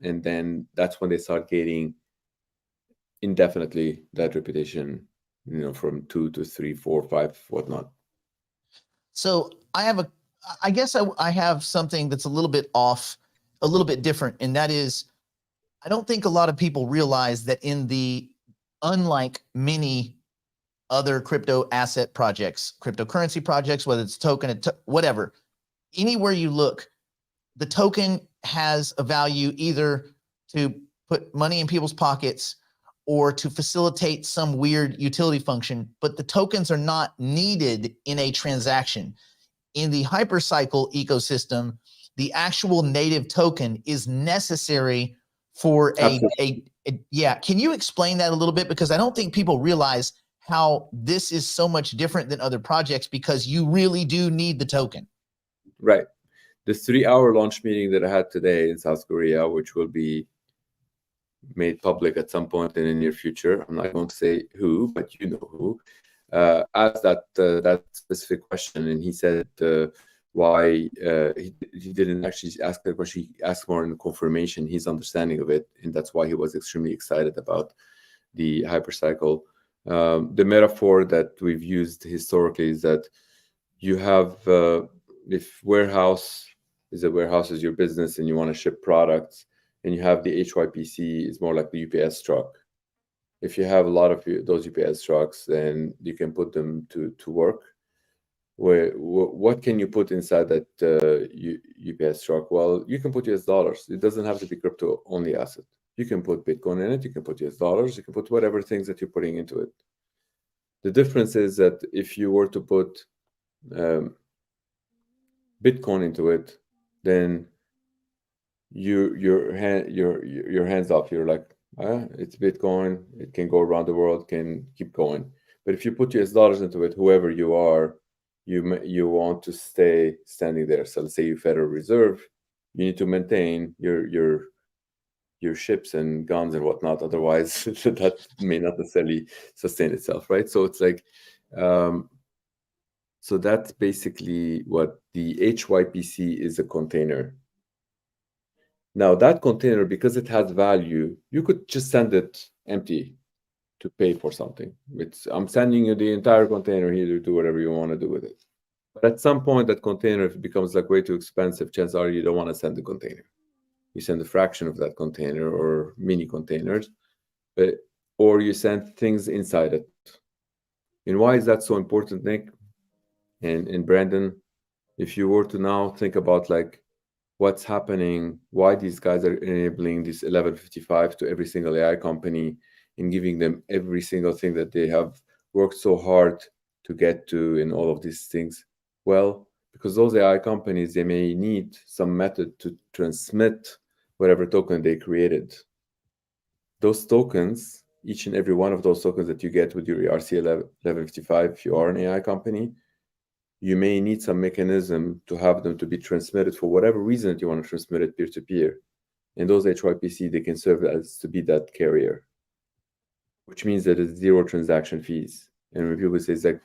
And then that's when they start getting indefinitely that repetition, from 2 to 3, 4, 5, whatnot. So I guess I have something that's a little bit off, a little bit different. And that is, I don't think a lot of people realize that unlike many other crypto asset projects, cryptocurrency projects, whether it's token, whatever, anywhere you look, the token has a value either to put money in people's pockets or to facilitate some weird utility function, but the tokens are not needed in a transaction. In the Hypercycle ecosystem, the actual native token is necessary for yeah. Can you explain that a little bit? Because I don't think people realize how this is so much different than other projects, because you really do need the token. Right. The 3-hour launch meeting that I had today in South Korea, which will be made public at some point in the near future, I'm not going to say who, but you know who, asked that specific question, and he said why he didn't actually ask the question. He asked more in confirmation his understanding of it, and that's why he was extremely excited about the Hypercycle. The metaphor that we've used historically is that you have, if warehouse is your business and you want to ship products, and you have the HYPC is more like the UPS truck. If you have a lot of those UPS trucks, then you can put them to work. What can you put inside that UPS truck? Well, you can put US dollars. It doesn't have to be crypto only asset. You can put Bitcoin in it. You can put US dollars. You can put whatever things that you're putting into it. The difference is that if you were to put Bitcoin into it, then your hands off. You're like, it's Bitcoin. It can go around the world. Can keep going. But if you put US dollars into it, whoever you are, you want to stay standing there. So let's say you Federal Reserve, you need to maintain your ships and guns and whatnot. Otherwise, that may not necessarily sustain itself, right? So it's like, so that's basically what the HYPC is, a container. Now that container, because it has value, you could just send it empty to pay for something. I'm sending you the entire container here to do whatever you want to do with it. But at some point, that container, if it becomes like way too expensive, chances are you don't want to send the container. You send a fraction of that container or mini containers, or you send things inside it. And why is that so important, Nick and Brandon? If you were to now think about like what's happening, why these guys are enabling this 1155 to every single AI company and giving them every single thing that they have worked so hard to get to in all of these things. Well, because those AI companies, they may need some method to transmit whatever token they created. Those tokens, each and every one of those tokens that you get with your ERC 1155, if you are an AI company, you may need some mechanism to have them to be transmitted for whatever reason that you want to transmit it peer-to-peer. And those HYPC, they can serve as to be that carrier, which means that it's 0 transaction fees. And when people say, it's like,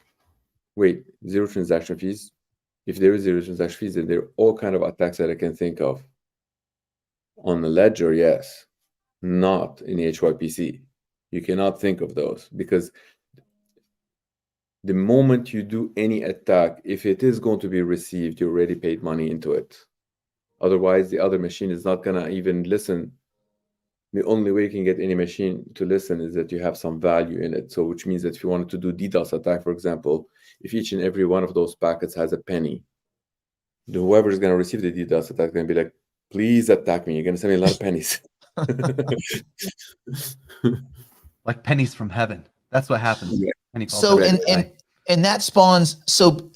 wait, 0 transaction fees? If there is 0 transaction fees, then there are all kind of attacks that I can think of. On the ledger, yes, not in HYPC. You cannot think of those, because the moment you do any attack, if it is going to be received, you already paid money into it. Otherwise, the other machine is not going to even listen. The only way you can get any machine to listen is that you have some value in it. So which means that if you wanted to do DDoS attack, for example, if each and every one of those packets has a penny, whoever is going to receive the DDoS attack is going to be like, please attack me. You're gonna send me a lot of pennies. Like pennies from heaven. That's what happens. Yeah. Penny falls So down. and that spawns. So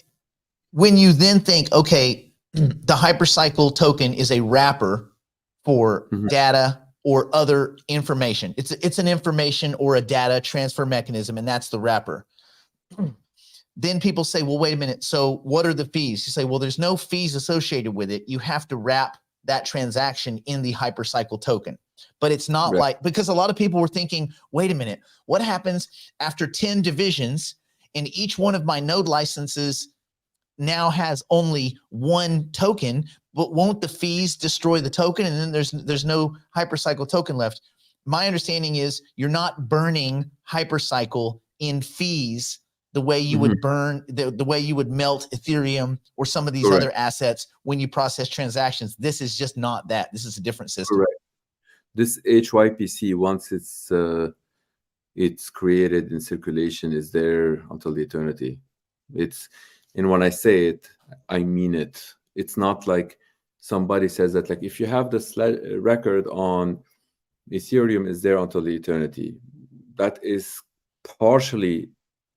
when you then think, okay, the Hypercycle token is a wrapper for Mhm. data or other information. It's an information or a data transfer mechanism, and that's the wrapper. Then people say, well, wait a minute. So what are the fees? You say, well, there's no fees associated with it. You have to wrap that transaction in the Hypercycle token. But it's not Right. like, because a lot of people were thinking, wait a minute, what happens after 10 divisions and each one of my node licenses now has only one token, but won't the fees destroy the token? And then there's no Hypercycle token left. My understanding is you're not burning Hypercycle in fees the way you would burn, the way you would melt Ethereum or some of these Correct. other assets when you process transactions. This is just not that. This is a different system. Correct. This HYPC, once it's created in circulation, is there until the eternity. And when I say it, I mean it. It's not like somebody says that, like, if you have this record on Ethereum, is there until the eternity. That is partially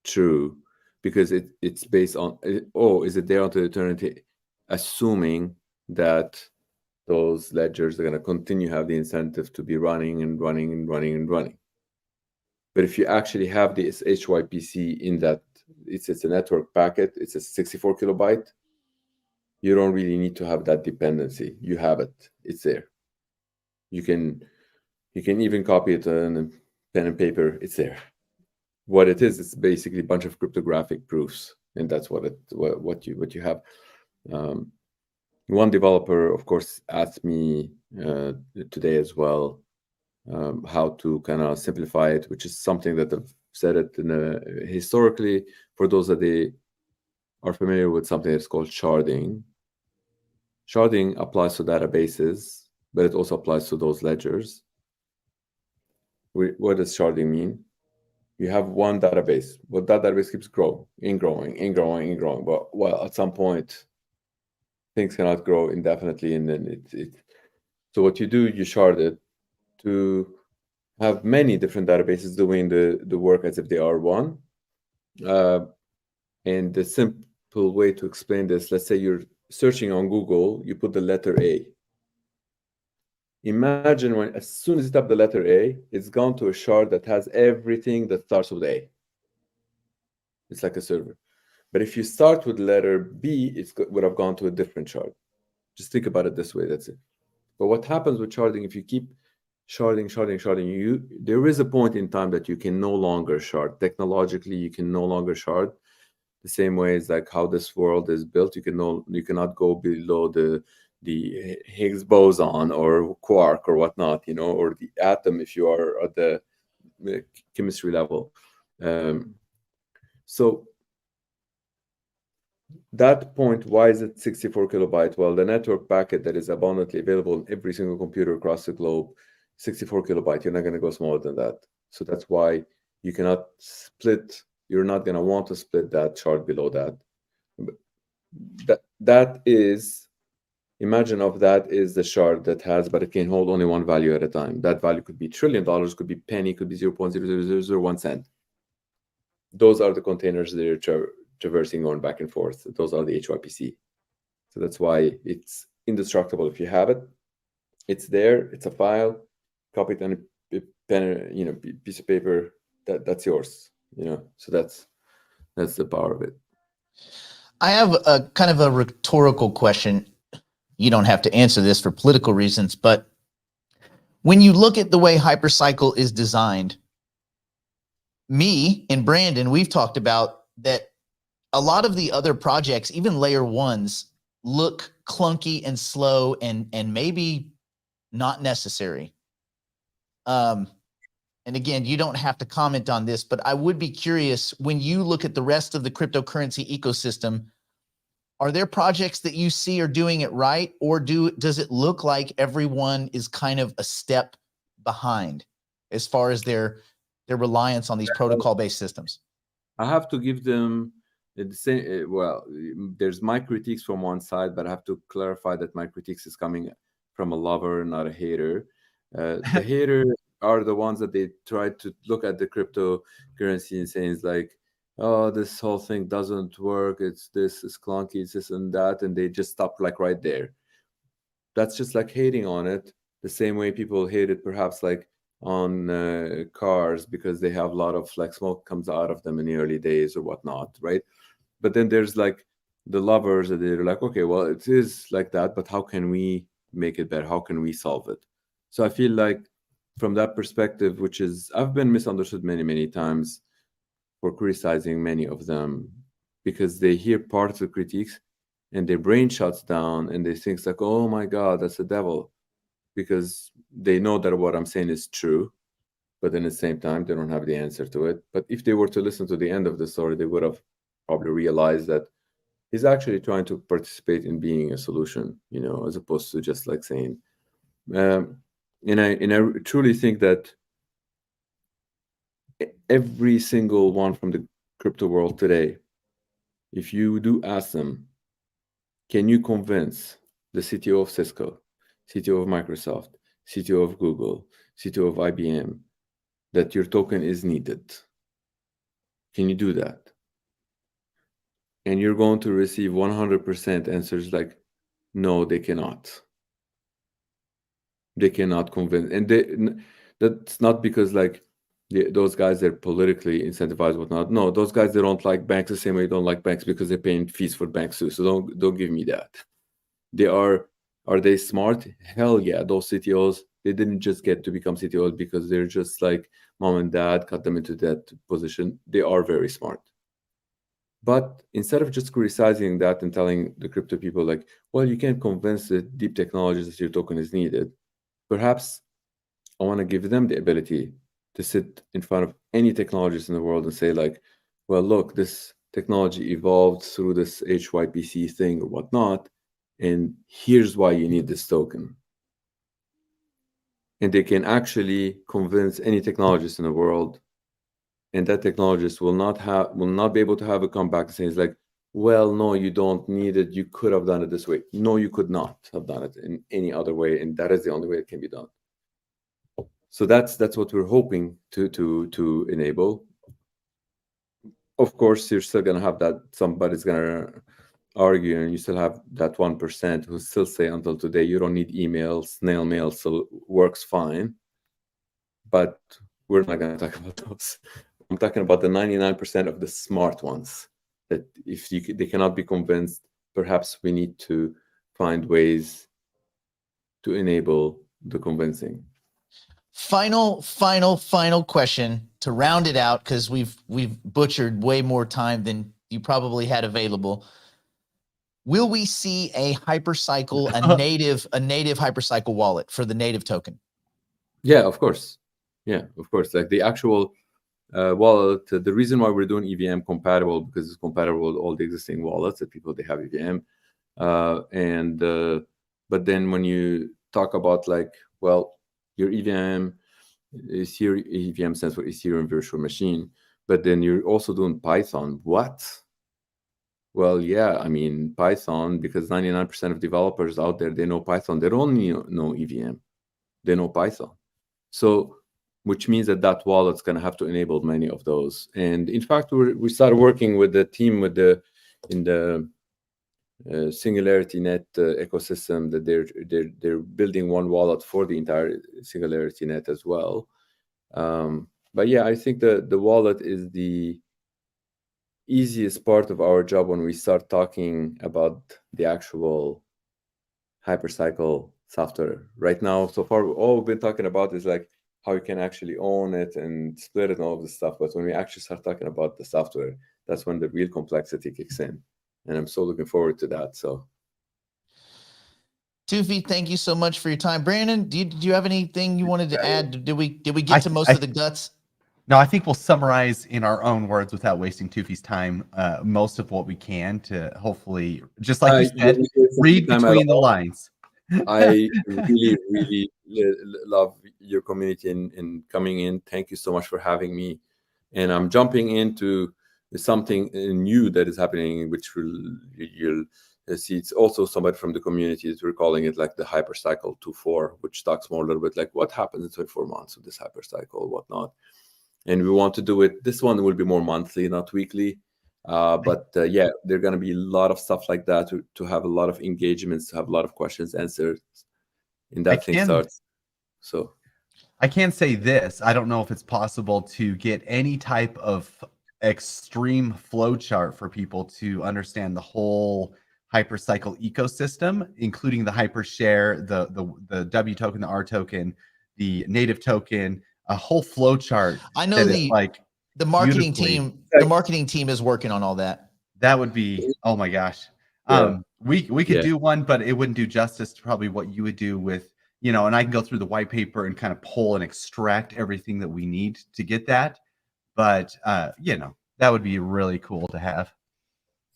true, because it's based on, is it there until eternity, assuming that those ledgers are going to continue have the incentive to be running and running and running and running. But if you actually have this HYPC in that, it's a network packet, it's a 64 kilobyte, you don't really need to have that dependency. You have it, it's there. You can even copy it on a pen and paper, it's there. What it is, it's basically a bunch of cryptographic proofs, and that's what you have. One developer, of course, asked me today as well how to kind of simplify it, which is something that I've said it historically. For those that they are familiar with something that's called sharding. Sharding applies to databases, but it also applies to those ledgers. What does sharding mean? You have one database, but that database keeps growing and growing and growing and growing. But well, at some point, things cannot grow indefinitely, and then so what you do, you shard it to have many different databases doing the work as if they are one. And the simple way to explain this, let's say you're searching on Google, you put the letter A. Imagine as soon as you type the letter A, it's gone to a shard that has everything that starts with A. It's like a server. But if you start with letter B, it would have gone to a different shard. Just think about it this way, that's it. But what happens with sharding, if you keep sharding, there is a point in time that you can no longer shard. Technologically, you can no longer shard. The same way as like how this world is built, you cannot go below the Higgs boson or quark or whatnot, or the atom if you are at the chemistry level. So that point, why is it 64 kilobyte? Well, the network packet that is abundantly available on every single computer across the globe, 64 kilobyte, you're not going to go smaller than that. So that's why you cannot split. You're not going to want to split that shard below that. That is, imagine of that is the shard that has, but it can hold only one value at a time. That value could be $1 trillion, could be penny, could be 0.00001 cent. Those are the containers that are traversing, going back and forth. Those are the HYPC. So that's why it's indestructible. If you have it, it's there. It's a file. Copy it on a pen, piece of paper. That's yours. So that's the power of it. I have a kind of a rhetorical question. You don't have to answer this for political reasons, but when you look at the way Hypercycle is designed, me and Brandon, we've talked about that a lot of the other projects, even layer ones, look clunky and slow and maybe not necessary. And again, you don't have to comment on this, but I would be curious, when you look at the rest of the cryptocurrency ecosystem, are there projects that you see are doing it right, or does it look like everyone is kind of a step behind as far as their reliance on these protocol-based systems? I have to give them the same. Well, there's my critiques from one side, but I have to clarify that my critiques is coming from a lover, not a hater. The haters are the ones that they try to look at the cryptocurrency and saying it's like, oh, this whole thing doesn't work. It's this, it's clunky, it's this and that, and they just stop like right there. That's just like hating on it, the same way people hate it perhaps like on cars because they have a lot of like smoke comes out of them in the early days or whatnot, right? But then there's like the lovers that they're like, okay, well, it is like that, but how can we make it better? How can we solve it? So I feel like from that perspective, which is I've been misunderstood many times for criticizing many of them because they hear part of the critiques and their brain shuts down and they think like, oh my God, that's the devil, because they know that what I'm saying is true, but then at the same time, they don't have the answer to it. But if they were to listen to the end of the story, they would have probably realized that he's actually trying to participate in being a solution, you know, as opposed to just like saying, and I truly think that every single one from the crypto world today, if you do ask them, can you convince the CTO of Cisco, CTO of Microsoft, CTO of Google, CTO of IBM that your token is needed? Can you do that? And you're going to receive 100% answers like, no, they cannot. They cannot convince. And that's not because like those guys are politically incentivized, whatnot. No, those guys, they don't like banks the same way you don't like banks because they're paying fees for banks too. So don't give me that. They are they smart? Hell yeah. Those CTOs, they didn't just get to become CTOs because they're just like mom and dad cut them into that position. They are very smart. But instead of just criticizing that and telling the crypto people like, well, you can't convince the deep technologies that your token is needed, perhaps I want to give them the ability to sit in front of any technologies in the world and say like, well, look, this technology evolved through this HYPC thing or whatnot, and here's why you need this token. And they can actually convince any technologist in the world, and that technologist will not be able to have a comeback and say it's like, well, no, you don't need it. You could have done it this way. No, you could not have done it in any other way, and that is the only way it can be done. So that's what we're hoping to enable. Of course, you're still gonna have that somebody's gonna argue, and you still have that 1% who still say until today you don't need emails, snail mail, so works fine. But we're not gonna talk about those. I'm talking about the 99% of the smart ones that if they cannot be convinced, perhaps we need to find ways to enable the convincing. Final question to round it out, because we've butchered way more time than you probably had available. Will we see a Hypercycle, a native Hypercycle wallet for the native token? Yeah, of course. Yeah, of course. Like the actual wallet, the reason why we're doing EVM compatible because it's compatible with all the existing wallets that people they have EVM, but then when you talk about like, well, your EVM is here. EVM stands for Ethereum Virtual Machine, but then you're also doing Python. What? Well, yeah, I mean Python, because 99% of developers out there, they know Python. They don't know EVM. They know Python. So, which means that wallet's going to have to enable many of those. And in fact, we started working with the team in the Singularity Net ecosystem that they're building one wallet for the entire Singularity Net as well. But yeah, I think the wallet is the easiest part of our job when we start talking about the actual Hypercycle software. Right now, so far, all we've been talking about is like how you can actually own it and split it and all of this stuff. But when we actually start talking about the software, that's when the real complexity kicks in. And I'm so looking forward to that. So, Tufi, thank you so much for your time. Brandon, do you have anything you wanted to add? Did we get to most of the guts? No, I think we'll summarize in our own words without wasting Tufi's time, most of what we can to hopefully, just like you said, read between the lines. I really love your community and coming in. Thank you so much for having me. And I'm jumping into something new that is happening, which you'll see, it's also somebody from the community is calling it like the Hypercycle 2.4, which talks more a little bit like what happens in 24 months with this Hypercycle, whatnot. And we want to do it. This one will be more monthly, not weekly. But yeah, there are going to be a lot of stuff like that to have a lot of engagements, to have a lot of questions answered, and that thing starts. So I can say this. I don't know if it's possible to get any type of extreme flow chart for people to understand the whole Hypercycle ecosystem, including the hypershare, the W token, the R token, the native token, a whole flow chart. I know the marketing team. The marketing team is working on all that. That would be, oh my gosh. Yeah. We could do one, but it wouldn't do justice to probably what you would do with, you know, and I can go through the white paper and kind of pull and extract everything that we need to get that. But you know, that would be really cool to have.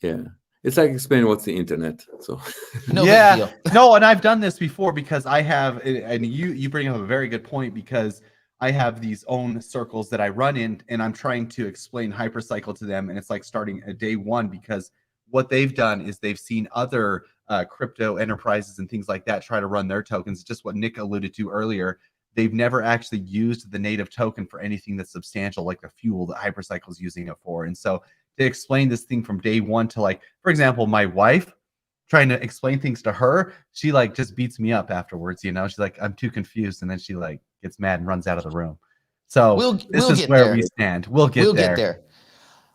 Yeah. It's like explaining what's the internet. So no big deal. No, and I've done this before because I have, and you bring up a very good point, because I have these own circles that I run in, and I'm trying to explain Hypercycle to them, and it's like starting at day one, because what they've done is they've seen other crypto enterprises and things like that try to run their tokens. Just what Nick alluded to earlier. They've never actually used the native token for anything that's substantial, like the fuel that Hypercycle is using it for. And so to explain this thing from day one to, like, for example, my wife, trying to explain things to her, she like just beats me up afterwards, you know. She's like, I'm too confused, and then she like gets mad and runs out of the room. So this is where we stand. We'll get there.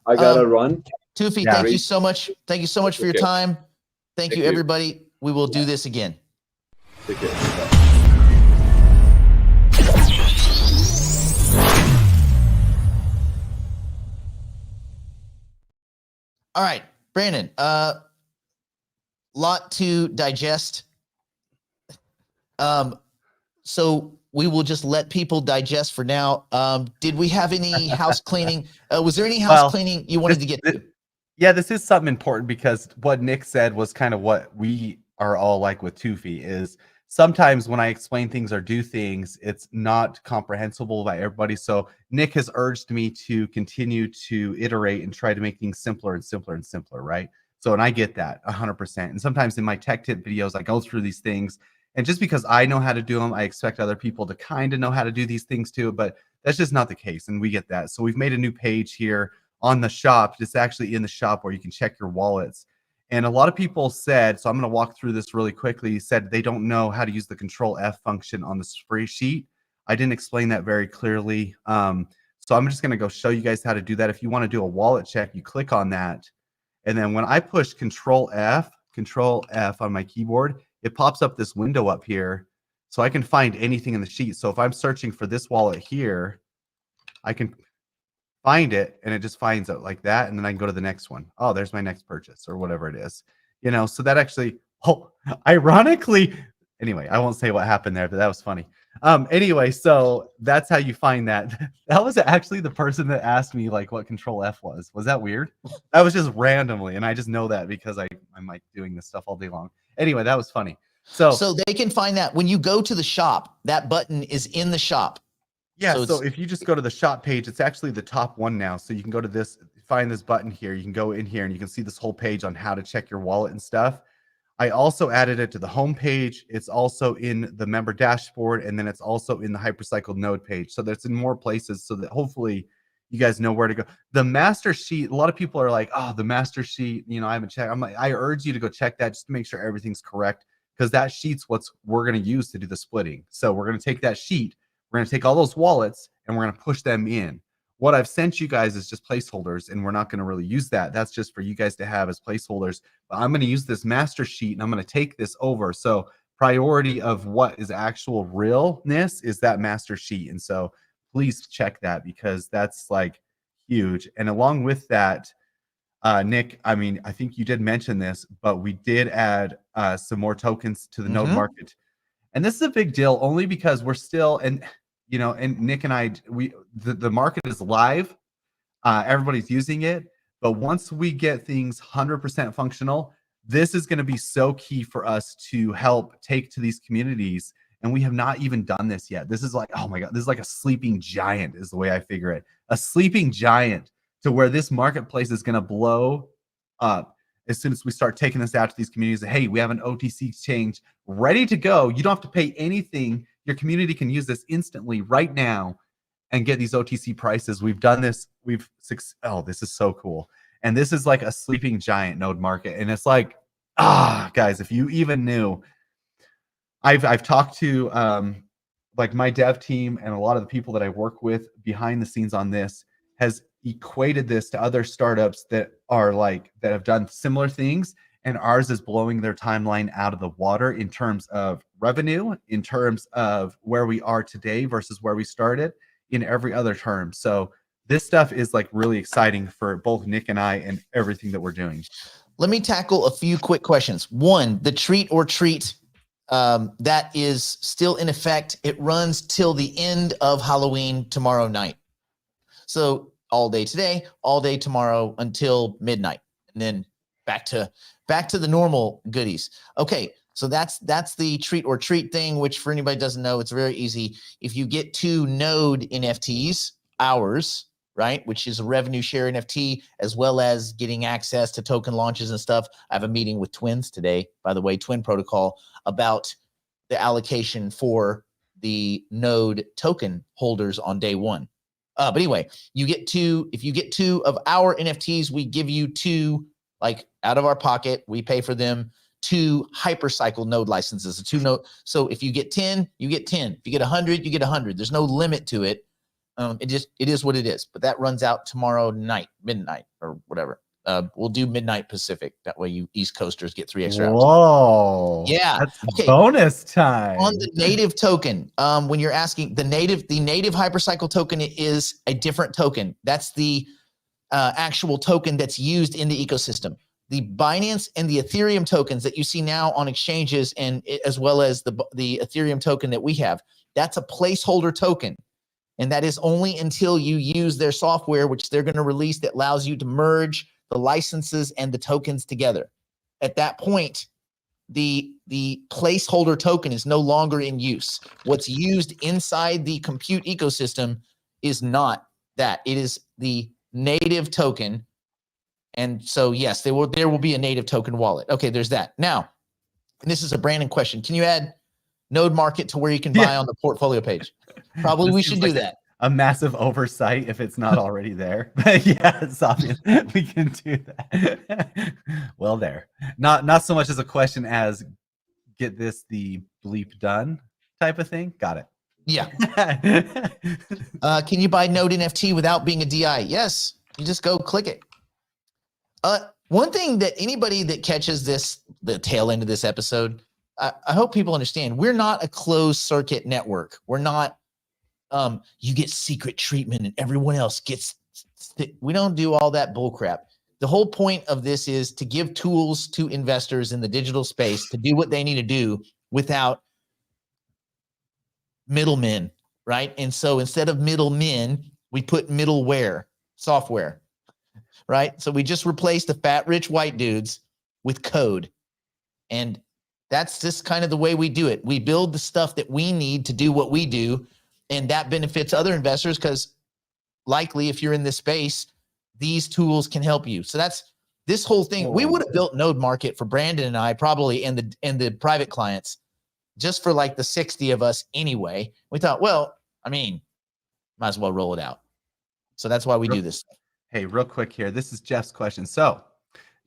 I gotta run. Tufi, thank you so much. Thank you so much for your time. Thank you, everybody. We will do this again. Take care. All right, Brandon, lot to digest. So we will just let people digest for now. Did we have any house cleaning? Was there any house cleaning you wanted to get to? Yeah, this is something important, because what Nick said was kind of what we are all like with Tufi, is sometimes when I explain things or do things, it's not comprehensible by everybody. So Nick has urged me to continue to iterate and try to make things simpler and simpler and simpler, right? So, and I get that 100%. And sometimes in my tech tip videos, I go through these things, and just because I know how to do them, I expect other people to kind of know how to do these things too, but that's just not the case, and we get that. So we've made a new page here on the shop. It's actually in the shop where you can check your wallets. And a lot of people said, so I'm going to walk through this really quickly, said they don't know how to use the Control F function on the spreadsheet. I didn't explain that very clearly. So I'm just going to go show you guys how to do that. If you want to do a wallet check, you click on that. And then when I push Control F on my keyboard, it pops up this window up here. So I can find anything in the sheet. So if I'm searching for this wallet here, I can find it, and it just finds it like that, and then I can go to the next one. Oh, there's my next purchase, or whatever it is, you know. So that actually, ironically, anyway, I won't say what happened there, but that was funny. Anyway, so that's how you find that. That was actually the person that asked me like what Control F was. Was that weird? That was just randomly, and I just know that because I'm like doing this stuff all day long. Anyway, that was funny. So they can find that when you go to the shop. That button is in the shop. Yeah, so if you just go to the shop page, it's actually the top one now. So you can go to this, find this button here. You can go in here and you can see this whole page on how to check your wallet and stuff. I also added it to the home page. It's also in the member dashboard, and then it's also in the Hypercycle node page. So that's in more places, so that hopefully you guys know where to go. The master sheet, a lot of people are like, oh, the master sheet, you know, I haven't checked. I'm like, I urge you to go check that just to make sure everything's correct, because that sheet's what we're going to use to do the splitting. So we're going to take that sheet. We're going to take all those wallets and we're going to push them in. What I've sent you guys is just placeholders, and we're not going to really use that. That's just for you guys to have as placeholders. But I'm going to use this master sheet, and I'm going to take this over. So priority of what is actual realness is that master sheet. And so please check that, because that's like huge. And along with that, Nick, I mean, I think you did mention this, but we did add some more tokens to the node market. And this is a big deal only because we're still, and you know, and Nick and I, the market is live. Everybody's using it. But once we get things 100% functional, this is going to be so key for us to help take to these communities. And we have not even done this yet. This is like, oh my God, this is like a sleeping giant is the way I figure it. A sleeping giant to where this marketplace is going to blow up. as soon as we start taking this out to these communities, hey, we have an OTC exchange ready to go. You don't have to pay anything. Your community can use this instantly right now and get these OTC prices. We've done this. This is so cool. And this is like a sleeping giant node market. And it's like, guys, if you even knew, I've talked to like my dev team and a lot of the people that I work with behind the scenes on this has equated this to other startups that have done similar things, and ours is blowing their timeline out of the water in terms of revenue, in terms of where we are today versus where we started, in every other term. So this stuff is like really exciting for both Nick and I and everything that we're doing. Let me tackle a few quick questions. One, the treat or treat that is still in effect. It runs till the end of Halloween tomorrow night. So all day today, all day tomorrow until midnight, and then back to the normal goodies. Okay, so that's the treat or treat thing, which for anybody who doesn't know, it's very easy. If you get 2 node NFTs, ours, right, which is a revenue share NFT, as well as getting access to token launches and stuff. I have a meeting with Twins today, by the way, Twin Protocol, about the allocation for the node token holders on day 1. But anyway, if you get 2 of our NFTs, we give you 2, like out of our pocket, we pay for them, 2 Hypercycle node licenses, a 2 node. So if you get 10, you get 10. If you get 100, you get 100. There's no limit to it. It is what it is, but that runs out tomorrow night, midnight or whatever. We'll do midnight Pacific. That way you East Coasters get 3 extra hours. Whoa. Yeah. That's okay. Bonus time. On the native token, when you're asking the native Hypercycle token is a different token. That's the actual token that's used in the ecosystem. The Binance and the Ethereum tokens that you see now on exchanges, and as well as the Ethereum token that we have, that's a placeholder token. And that is only until you use their software, which they're going to release, that allows you to merge the licenses and the tokens together. At that point, the placeholder token is no longer in use. What's used inside the compute ecosystem is not that. It is the native token. And so, yes, there will be a native token wallet. Okay, there's that. Now, and this is a Brandon question. Can you add Node Market to where you can buy on the portfolio page? Probably we should do that. A massive oversight if it's not already there. But yeah, it's obvious we can do that. Well, there. Not so much as a question as get this the bleep done type of thing. Got it. Yeah. Can you buy Node NFT without being a DI? Yes. You just go click it. One thing that anybody that catches the tail end of this episode, I hope people understand, we're not a closed circuit network. We're not, you get secret treatment and everyone else gets, we don't do all that bull crap. The whole point of this is to give tools to investors in the digital space to do what they need to do without middlemen, right? And so instead of middlemen, we put middleware software, right? So we just replaced the fat, rich white dudes with code. And that's just kind of the way we do it. We build the stuff that we need to do what we do, and that benefits other investors because likely if you're in this space, these tools can help you. So that's this whole thing. We would have built Node Market for Brandon and I probably and the private clients just for like the 60 of us anyway. We thought, well, I mean, might as well roll it out. So that's why we do this. Hey, real quick here. This is Jeff's question. So,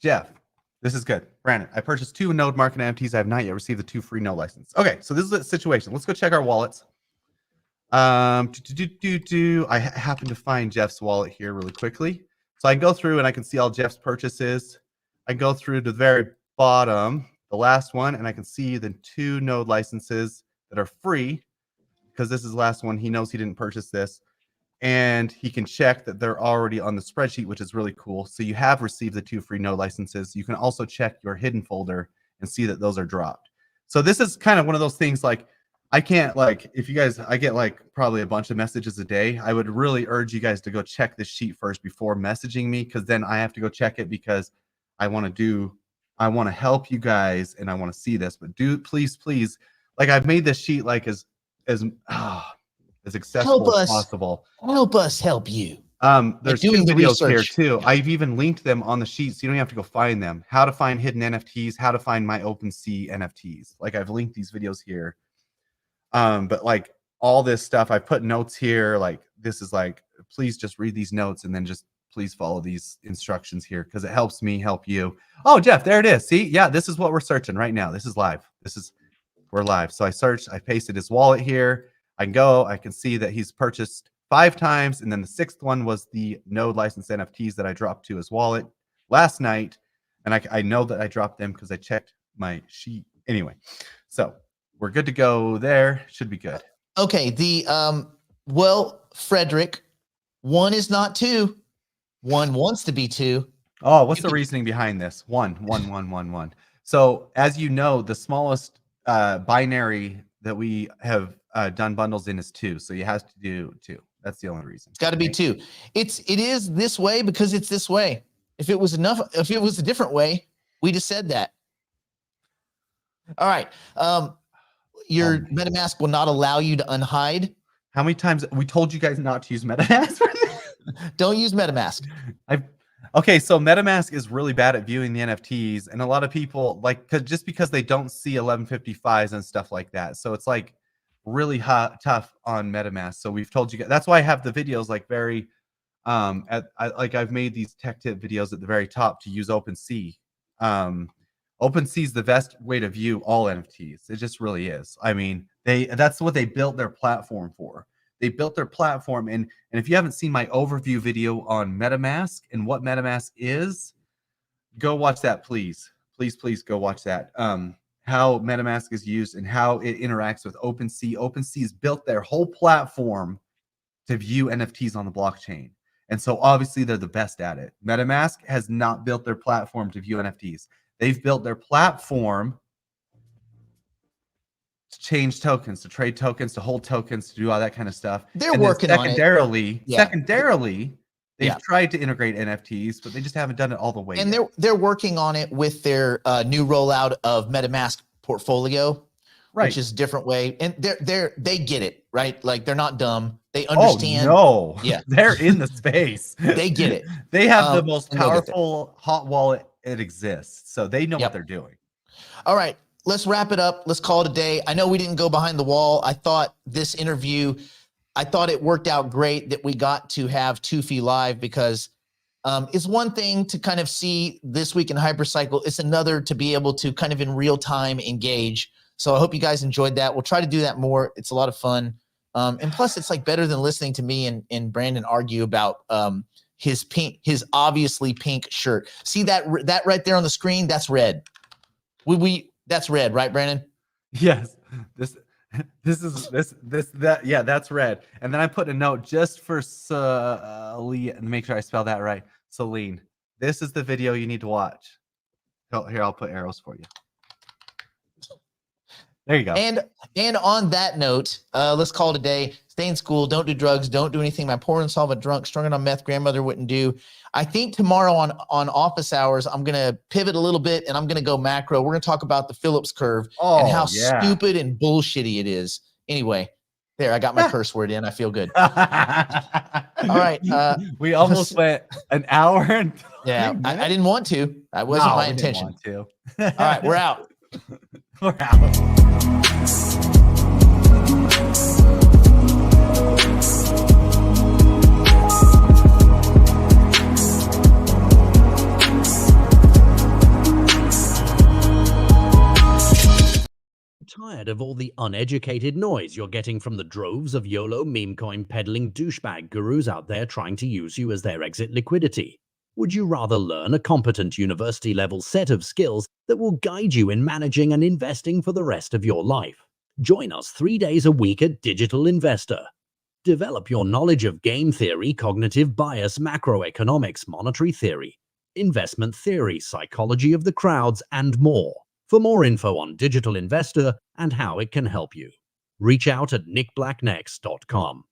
Jeff, this is good. Brandon, I purchased 2 Node Market NFTs. I have not yet received the 2 free node license. Okay, so this is the situation. Let's go check our wallets. I happen to find Jeff's wallet here really quickly. So I can go through and I can see all Jeff's purchases. I go through to the very bottom, the last one, and I can see the 2 node licenses that are free because this is the last one. He knows he didn't purchase this. And he can check that they're already on the spreadsheet, which is really cool. So you have received the 2 free node licenses. You can also check your hidden folder and see that those are dropped. So this is kind of one of those things like, I can't like, if you guys, I get like probably a bunch of messages a day. I would really urge you guys to go check this sheet first before messaging me, because then I have to go check it because I want to help you guys and I want to see this. But please, like I've made this sheet like as accessible as possible. Help us help you. There's doing two the videos here research. too. I've even linked them on the sheet, so you don't have to go find them. How to find hidden NFTs, how to find my OpenSea NFTs. Like I've linked these videos here. But like all this stuff, I put notes here. Like this is like, please just read these notes and then just please follow these instructions here because it helps me help you. Oh, Jeff, there it is. See, yeah, this is what we're searching right now. This is live. We're live. So I searched, I pasted his wallet here. I can go, I can see that he's purchased 5 times. And then the 6th one was the node license NFTs that I dropped to his wallet last night. And I know that I dropped them because I checked my sheet. Anyway, so we're good to go there. Should be good. Okay. Well, Frederick, 1 is not 2. 1 wants to be 2. Oh, what's the reasoning behind this? 1. So as you know, the smallest binary that we have done bundles in is 2. So you have to do 2. That's the only reason. It's got to be 2. It is this way because it's this way. If it was a different way, we just said that. All right. Your MetaMask will not allow you to unhide. How many times we told you guys not to use MetaMask? Don't use MetaMask. Okay, so MetaMask is really bad at viewing the NFTs, and a lot of people just because they don't see 1155s and stuff like that. So it's like really tough on MetaMask. So we've told you guys. That's why I have the videos like very I've made these tech tip videos at the very top to use OpenSea. OpenSea is the best way to view all NFTs. It just really is. I mean, that's what they built their platform for. They built their platform, and if you haven't seen my overview video on MetaMask and what MetaMask is, go watch that, please. Please go watch that. How MetaMask is used and how it interacts with OpenSea. OpenSea's built their whole platform to view NFTs on the blockchain. And so obviously they're the best at it. MetaMask has not built their platform to view NFTs. They've built their platform to change tokens, to trade tokens, to hold tokens, to do all that kind of stuff. They're working on it. Secondarily, they've tried to integrate NFTs, but they just haven't done it all the way. And they're working on it with their new rollout of MetaMask Portfolio, which is a different way. And they get it, right? Like they're not dumb. They understand. Oh, no. Yeah. They're in the space. They get it. They have the most powerful hot wallet it exists. So they know what they're doing. All right. Let's wrap it up. Let's call it a day. I know we didn't go behind the wall. I thought this interview, it worked out great that we got to have Tufi live because it's one thing to kind of see This Week in Hypercycle. It's another to be able to kind of in real time engage. So I hope you guys enjoyed that. We'll try to do that more. It's a lot of fun. And plus it's like better than listening to me and Brandon argue about his obviously pink shirt. See that right there on the screen? That's red. That's red, right, Brandon? Yes. Yeah, that's red. And then I put a note just for Celine, and make sure I spell that right. Celine, this is the video you need to watch. Here, I'll put arrows for you. There you go. And on that note, let's call it a day. Stay in school. Don't do drugs. Don't do anything my poor and solvent drunk, strung on meth grandmother wouldn't do. I think tomorrow on office hours, I'm going to pivot a little bit and I'm going to go macro. We're going to talk about the Phillips curve and how stupid and bullshitty it is. Anyway, there, I got my curse word in. I feel good. All right. We almost went an hour. And I didn't want to. That wasn't my intention. Didn't want to. All right, we're out. We're out. Tired of all the uneducated noise you're getting from the droves of YOLO meme coin peddling douchebag gurus out there trying to use you as their exit liquidity? Would you rather learn a competent university-level set of skills that will guide you in managing and investing for the rest of your life? Join us 3 days a week at Digital Investor. Develop your knowledge of game theory, cognitive bias, macroeconomics, monetary theory, investment theory, psychology of the crowds, and more. For more info on Digital Investor and how it can help you, reach out at nickblacknext.com.